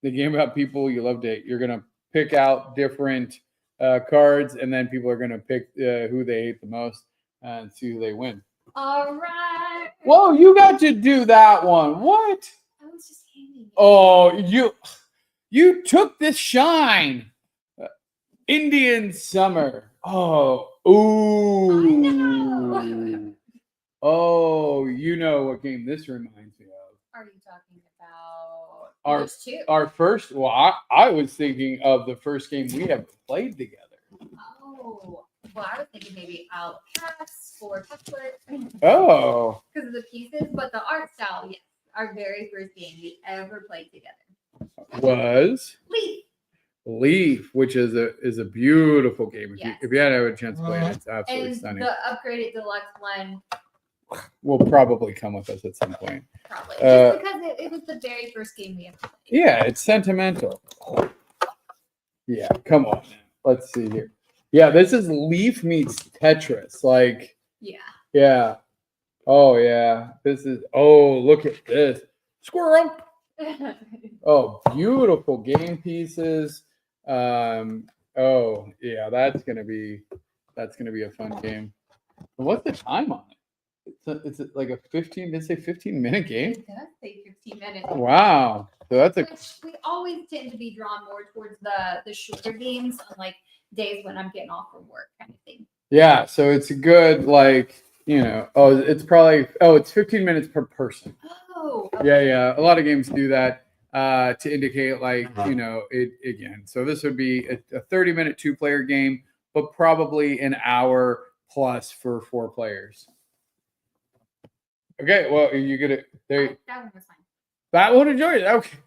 game about people you love to. You're gonna pick out different cards, and then people are gonna pick who they hate the most and see who they win. All right. Whoa, you got to do that one. What? I was just handing it. Oh, you took the shine. Indian Summer. Oh, ooh. I know. Oh, you know what game this reminds me of. Are you talking about Our- those two? Our first, well, I was thinking of the first game we ever played together. Oh, well, I was thinking maybe Outcast or Touchwood. Oh, Because of the pieces, but the art style, yes. Our very first game we ever played together. was Leaf. Which is a beautiful game. Yes. If you hadn't had a chance to play it, it's absolutely And stunning. the upgraded deluxe one, Will probably come with us at some point. probably. Just because it was the very first game we ever played. Yeah, it's sentimental. Yeah, come on. Let's see here. Yeah, this is Leaf meets Tetris. Like, Yeah. yeah. Oh, yeah. This is, oh, look at this. Squirrel. Oh, beautiful game pieces. Oh, yeah, that's gonna be a fun game. What's the time on it? It's like a 15, did it say 15-minute game? It does say 15 minutes. Wow. So that's a Which we always tend to be drawn more towards the shorter games on like days when I'm getting off from work kind of thing. yeah, so it's a good like, it's 15 minutes per person. Oh. Yeah. A lot of games do that to indicate like, it again. So this would be a 30-minute 2-player game, but probably an hour plus for 4 players. Okay, well, you get it. There. That one was fine. That one enjoyed it. Okay,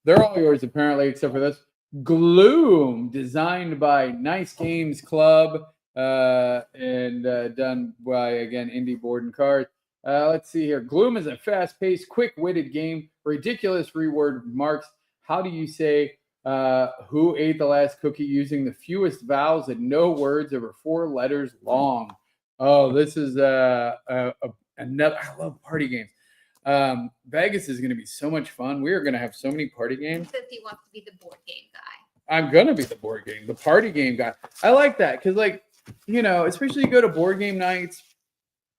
they're all yours apparently, except for this. Gloom, designed by Nice Games Club, and done by again Indie Board and Cards. Let's see here. Gloom is a fast-paced, quick-witted game. Ridiculous reward marks. How do you say who ate the last cookie using the fewest vowels and no words over 4 letters long? Oh, this is another. I love party games. Vegas is going to be so much fun. We are going to have so many party games. He says he wants to be the board game guy. I'm going to be the party game guy. I like that because, like, especially you go to board game nights.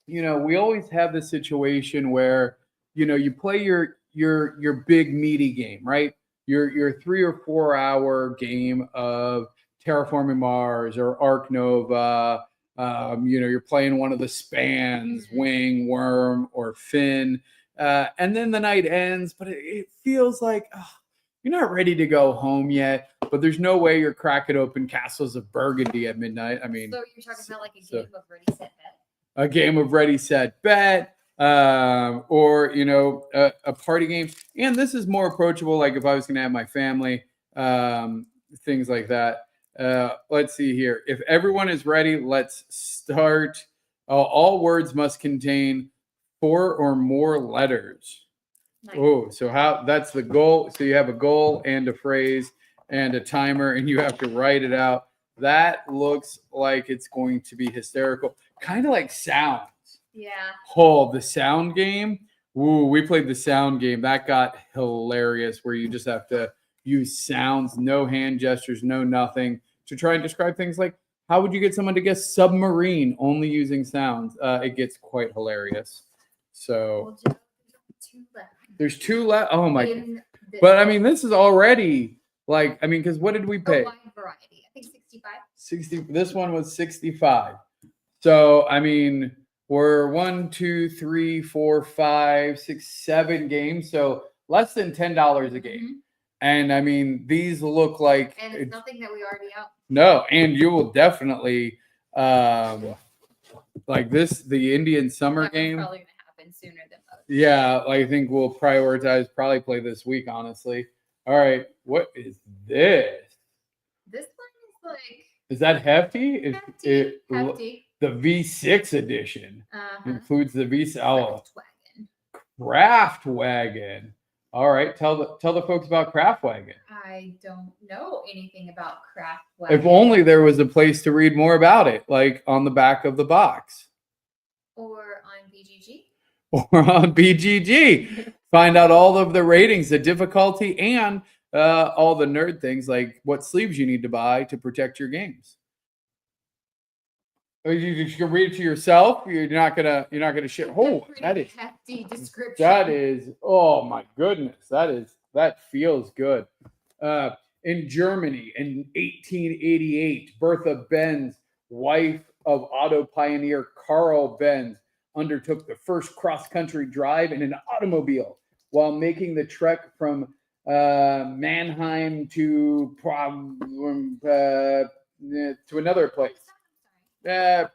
We always have this situation where you play your big meaty game, right? Your 3 or 4 hour game of Terraforming Mars or Ark Nova. You're playing one of the spans, Wing, Worm, or Fin, and then the night ends, but it feels like you're not ready to go home yet, but there's no way you're cracking open Castles of Burgundy at midnight. I mean, so you're talking about like a game of Ready, Set, Bet? A game of Ready, Set, Bet, or, a party game. And this is more approachable, like if I was going to have my family, things like that. Let's see here. If everyone is ready, let's start. All words must contain 4 or more letters. Nice. Oh, so that's the goal. So you have a goal and a phrase and a timer, and you have to write it out. That looks like it's going to be hysterical. Kind of like sounds. Yeah. Oh, the sound game. Ooh, we played the sound game. That got hilarious where you just have to use sounds, no hand gestures, no nothing, to try and describe things like how would you get someone to guess submarine only using sounds? It gets quite hilarious. So there's 2 left. Oh my! But I mean, this is already like because what did we pay? A wide variety. I think 65. 60. This one was 65. So I mean, we're 1, 2, 3, 4, 5, 6, 7 games. So less than $10 a game. Mm-hmm. And I mean, these look like and it's nothing that we already out. No, and you will definitely like this, the Indian Summer game. Probably gonna happen sooner than most. Yeah, I think we'll probably play this week, honestly. All right, what is this? This one is like. Is that hefty? Hefty. The V6 edition includes the V6. Oh, Craft wagon. Craft wagon. All right, tell the folks about Craftwagon. I don't know anything about Craftwagon. If only there was a place to read more about it, like on the back of the box. Or on BGG. Or on BGG. Find out all of the ratings, the difficulty, and all the nerd things like what sleeves you need to buy to protect your games. You can read it to yourself. You're not gonna share. Oh, that is hefty description. That is. Oh my goodness. That feels good. In Germany in 1888, Bertha Benz, wife of auto pioneer Carl Benz, undertook the first cross-country drive in an automobile while making the trek from Mannheim to another place. Probably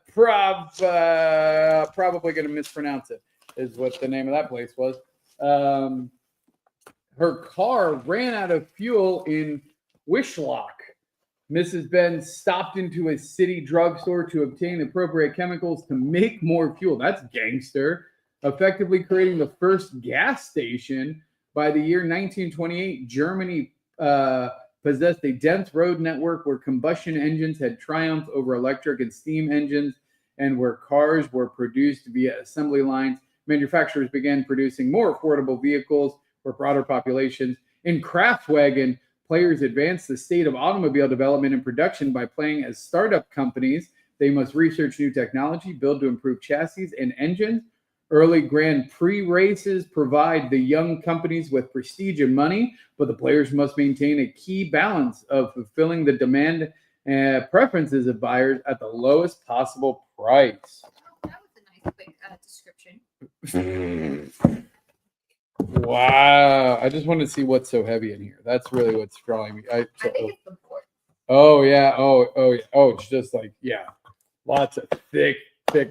going to mispronounce it, is what the name of that place was. Her car ran out of fuel in Wishlock. Mrs. Benz stopped into a city drugstore to obtain appropriate chemicals to make more fuel. That's gangster. Effectively creating the first gas station. By the year 1928, Germany possessed a dense road network where combustion engines had triumphed over electric and steam engines, and where cars were produced via assembly lines. Manufacturers began producing more affordable vehicles for broader populations. In Craftwagon, players advanced the state of automobile development and production by playing as startup companies. They must research new technology, build to improve chassis and engines. Early Grand Prix races provide the young companies with prestige and money, but the players must maintain a key balance of fulfilling the demand and preferences of buyers at the lowest possible price. That was a nice quick description. Wow. I just want to see what's so heavy in here. That's really what's drawing me. I think it's the board. Oh, yeah. Oh, yeah. Oh, it's just like, yeah. Lots of thick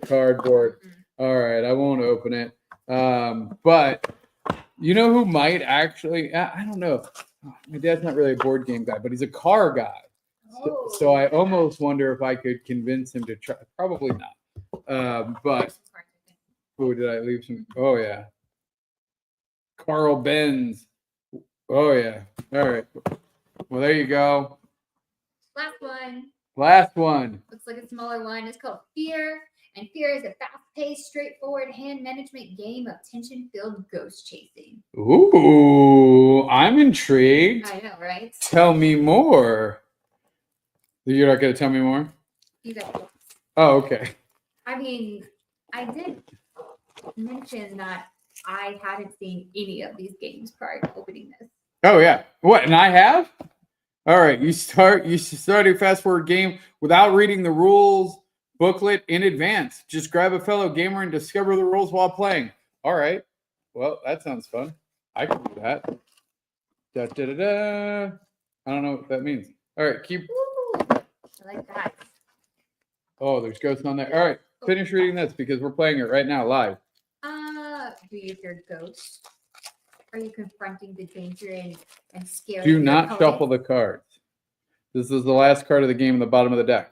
cardboard. Mm-hmm. All right. I won't open it. But you know who might actually, I don't know. My dad's not really a board game guy, but he's a car guy. So I almost wonder if I could convince him to try. Probably not. But who did I leave some? Oh, yeah. Carl Benz. Oh, yeah. All right. Well, there you go. Last one. Looks like a smaller one. It's called Fear. And Fear is a fast-paced, straightforward hand management game of tension-filled ghost chasing. Ooh, I'm intrigued. I know, right? Tell me more. You're not going to tell me more? You got it. Oh, okay. I mean, I did mention that I hadn't seen any of these games prior to opening this. Oh, yeah. What, and I have? All right, you start a fast-forward game without reading the rules booklet in advance. Just grab a fellow gamer and discover the rules while playing. All right. Well, that sounds fun. I can do that. Da, da, da, da. I don't know what that means. All right, keep. Ooh, I like that. Oh, there's ghosts on there. All right, finish reading this because we're playing it right now live. Do you fear ghosts? Are you confronting the danger and scaring? Do not shuffle the cards. This is the last card of the game in the bottom of the deck.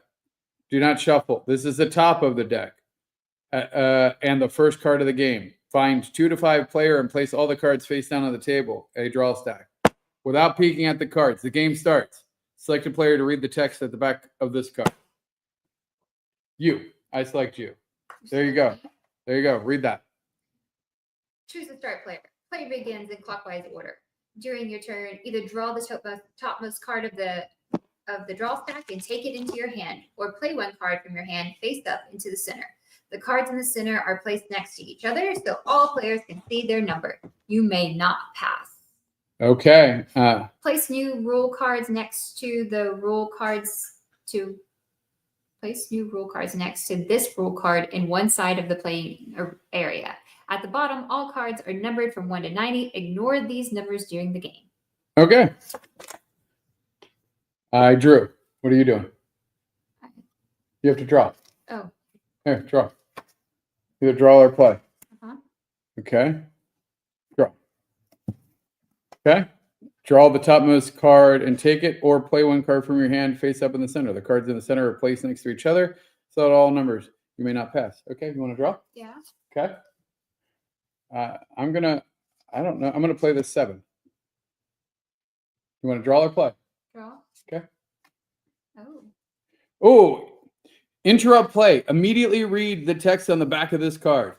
Do not shuffle. This is the top of the deck. And the first card of the game. Find 2 to 5 player and place all the cards face down on the table. A draw stack. Without peeking at the cards. The game starts. Select a player to read the text at the back of this card. You. I select you. There you go. There you go. Read that. Choose a start player. Play begins in clockwise order. During your turn, either draw the topmost card of the draw stack and take it into your hand, or play one card from your hand face up into the center. The cards in the center are placed next to each other, so all players can see their number. You may not pass. Okay. Place new rule cards next to the rule cards to place new rule cards next to this rule card in one side of the playing area. At the bottom, all cards are numbered from 1 to 90. Ignore these numbers during the game. Okay. I drew. What are you doing? You have to draw. Oh. Here, draw. Either draw or play. Uh-huh. Okay. Draw. Okay. Draw the topmost card and take it, or play one card from your hand face up in the center. The cards in the center are placed next to each other, so that all numbers you may not pass. Okay, you want to draw? Yeah. Okay. I don't know. I'm going to play this 7. You want to draw or play? Draw. Okay. Oh. Oh, interrupt play. Immediately read the text on the back of this card.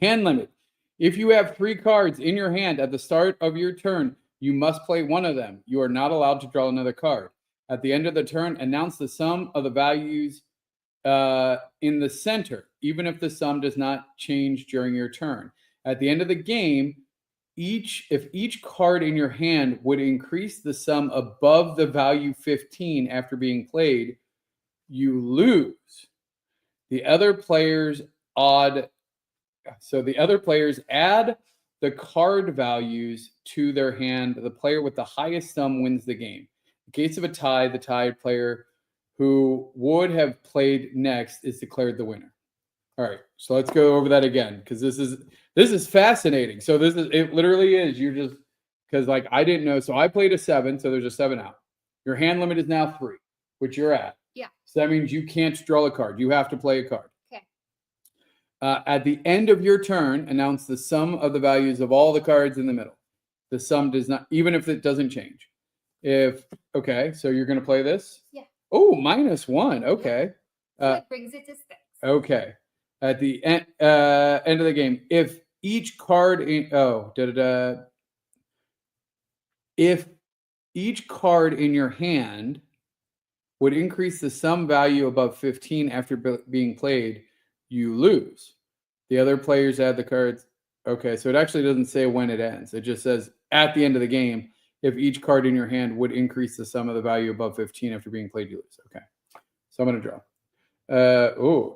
Hand limit. If you have 3 cards in your hand at the start of your turn, you must play one of them. You are not allowed to draw another card. At the end of the turn, announce the sum of the values in the center, even if the sum does not change during your turn. At the end of the game, if each card in your hand would increase the sum above the value 15 after being played, you lose. The other players add the card values to their hand. The player with the highest sum wins the game. In case of a tie, the tied player who would have played next is declared the winner. All right, so let's go over that again because this is fascinating. So it literally is because like I didn't know. So I played a 7, so there's a 7 out. Your hand limit is now 3, which you're at. Yeah. So that means you can't draw a card. You have to play a card. Okay. At the end of your turn, announce the sum of the values of all the cards in the middle. The sum does not, even if it doesn't change. Okay, so you're going to play this? Yeah. Oh, -1. Okay. So it brings it to 6. Okay. At the end of the game, if each card if each card in your hand would increase the sum value above 15 after being played, you lose. The other players add the cards. Okay, so it actually doesn't say when it ends. It just says at the end of the game, if each card in your hand would increase the sum of the value above 15 after being played, you lose. Okay, so I'm going to draw.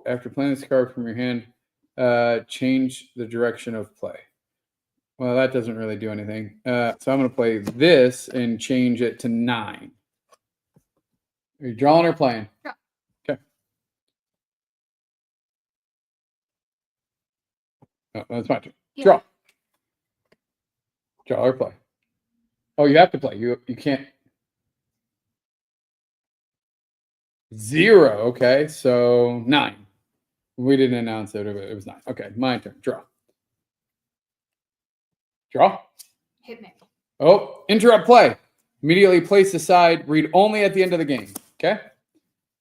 After playing this card from your hand, change the direction of play. Well, that doesn't really do anything. So I'm going to play this and change it to 9. Are you drawing or playing? Draw. Okay. Oh, that's my turn. Yeah. Draw. Draw or play. Oh, you have to play. You can't. 0. Okay, so 9. We didn't announce it. It was 9. Okay, my turn. Draw. Draw. Hit me. Oh, interrupt play. Immediately place aside. Read only at the end of the game. Okay.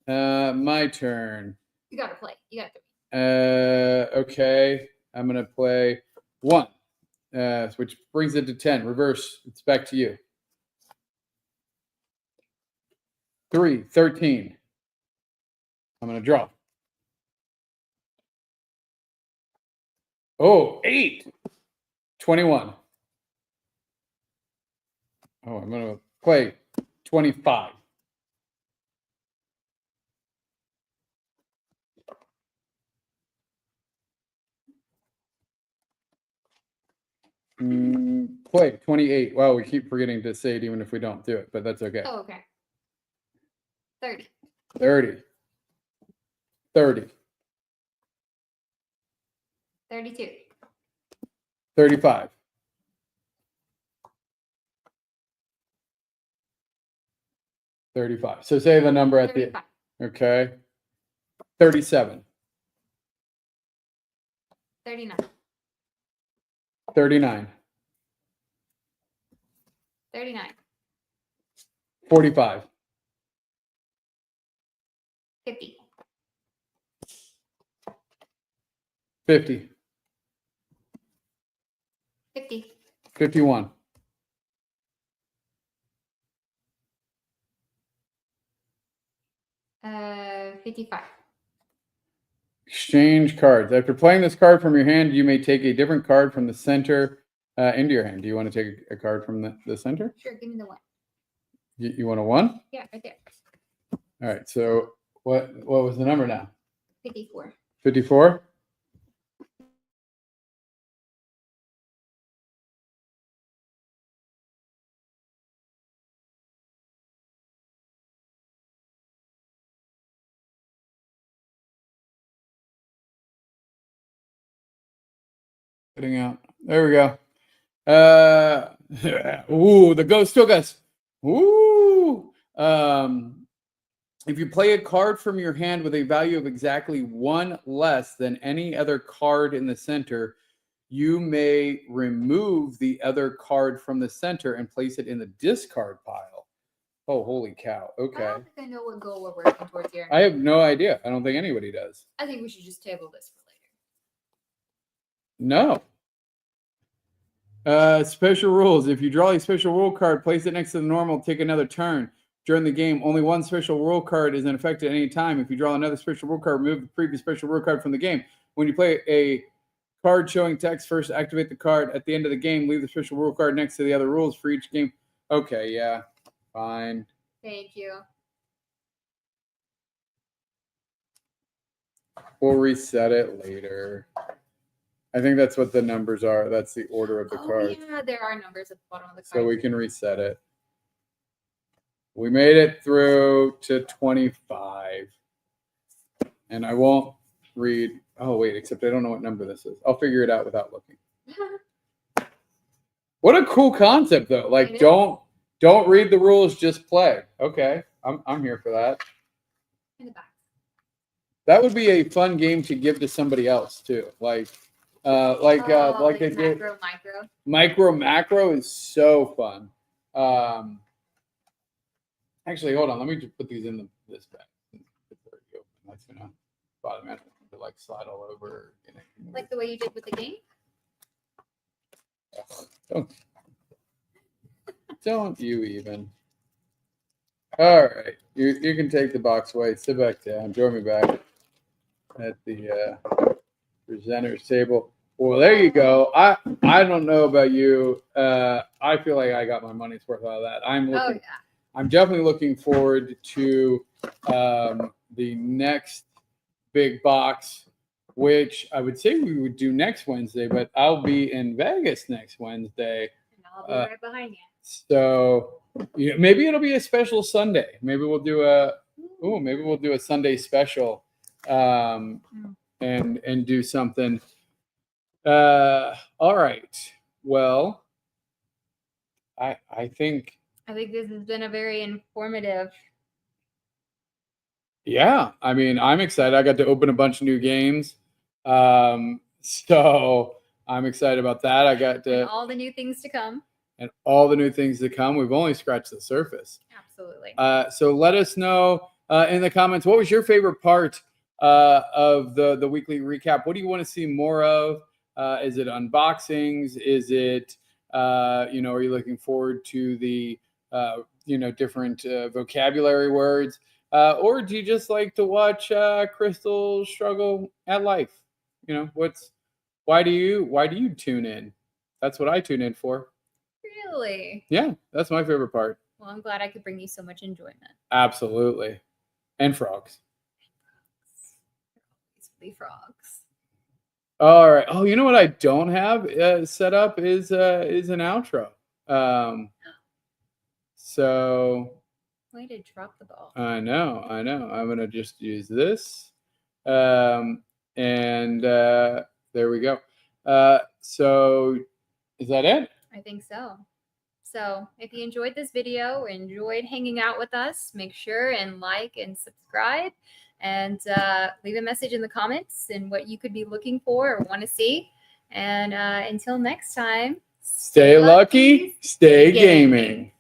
My turn. You gotta play. You gotta. Okay. I'm gonna play 1, which brings it to 10. Reverse. It's back to you. 3, 13. I'm gonna draw. Oh, 8, 21. Oh, I'm gonna play 25. Play 28. Wow, we keep forgetting to say it even if we don't do it, but that's okay. Oh, okay. 30. 30. 30. 32. 35. 35. So say the number at 35. the okay. 37. 39. 39. 39. 45. 50. 50. 50. 51. 55. Exchange cards. After playing this card from your hand, you may take a different card from the center into your hand. Do you want to take a card from the center? Sure, give me the 1. You want a 1? Yeah, right there. All right. So what was the number now? 54. 54? Putting out. There we go. Ooh, the ghost took us. Ooh. If you play a card from your hand with a value of exactly 1 less than any other card in the center, you may remove the other card from the center and place it in the discard pile. Oh, holy cow. Okay. I don't think I know what goal we're working towards here. I have no idea. I don't think anybody does. I think we should just table this for later. No. Special rules. If you draw a special rule card, place it next to the normal, take another turn. During the game, only one special rule card is in effect at any time. If you draw another special rule card, remove the previous special rule card from the game. When you play a card showing text, first activate the card. At the end of the game, leave the special rule card next to the other rules for each game. Okay, yeah. Fine. Thank you. We'll reset it later. I think that's what the numbers are. That's the order of the cards. Yeah, there are numbers at the bottom of the card. So we can reset it. We made it through to 25. And I won't read. Oh, wait, except I don't know what number this is. I'll figure it out without looking. What a cool concept, though. Like, don't read the rules, just play. Okay, I'm here for that. In the back. That would be a fun game to give to somebody else too. Like they did. Micro macro is so fun. Actually, hold on. Let me just put these in this bag. That's gonna bottom end to like slide all over. You know. Like the way you did with the game. Don't you even. All right, you can take the box away. Sit back down. Join me back at the presenter's table. Well, there you go. I don't know about you. I feel like I got my money's worth out of that. I'm definitely looking forward to the next big box, which I would say we would do next Wednesday, but I'll be in Vegas next Wednesday. And I'll be right behind you. So maybe it'll be a special Sunday. Maybe we'll do a Sunday special and do something. All right. Well, I think this has been a very informative. Yeah, I mean, I'm excited. I got to open a bunch of new games. So I'm excited about that. I got to and all the new things to come. And all the new things to come. We've only scratched the surface. Absolutely. So let us know in the comments, what was your favorite part of the weekly recap? What do you want to see more of? Is it unboxings? Is it, are you looking forward to the, different vocabulary words? Or do you just like to watch Crystal struggle at life? Why do you tune in? That's what I tune in for. Really? Yeah, that's my favorite part. Well, I'm glad I could bring you so much enjoyment. Absolutely. And frogs. Always frogs. All right. Oh, you know what I don't have set up is an outro. So way to drop the ball. I know. I'm gonna just use this. And there we go. So is that it? I think so. So if you enjoyed this video or enjoyed hanging out with us, make sure and like and subscribe and leave a message in the comments and what you could be looking for or want to see. And until next time, stay lucky, stay gaming.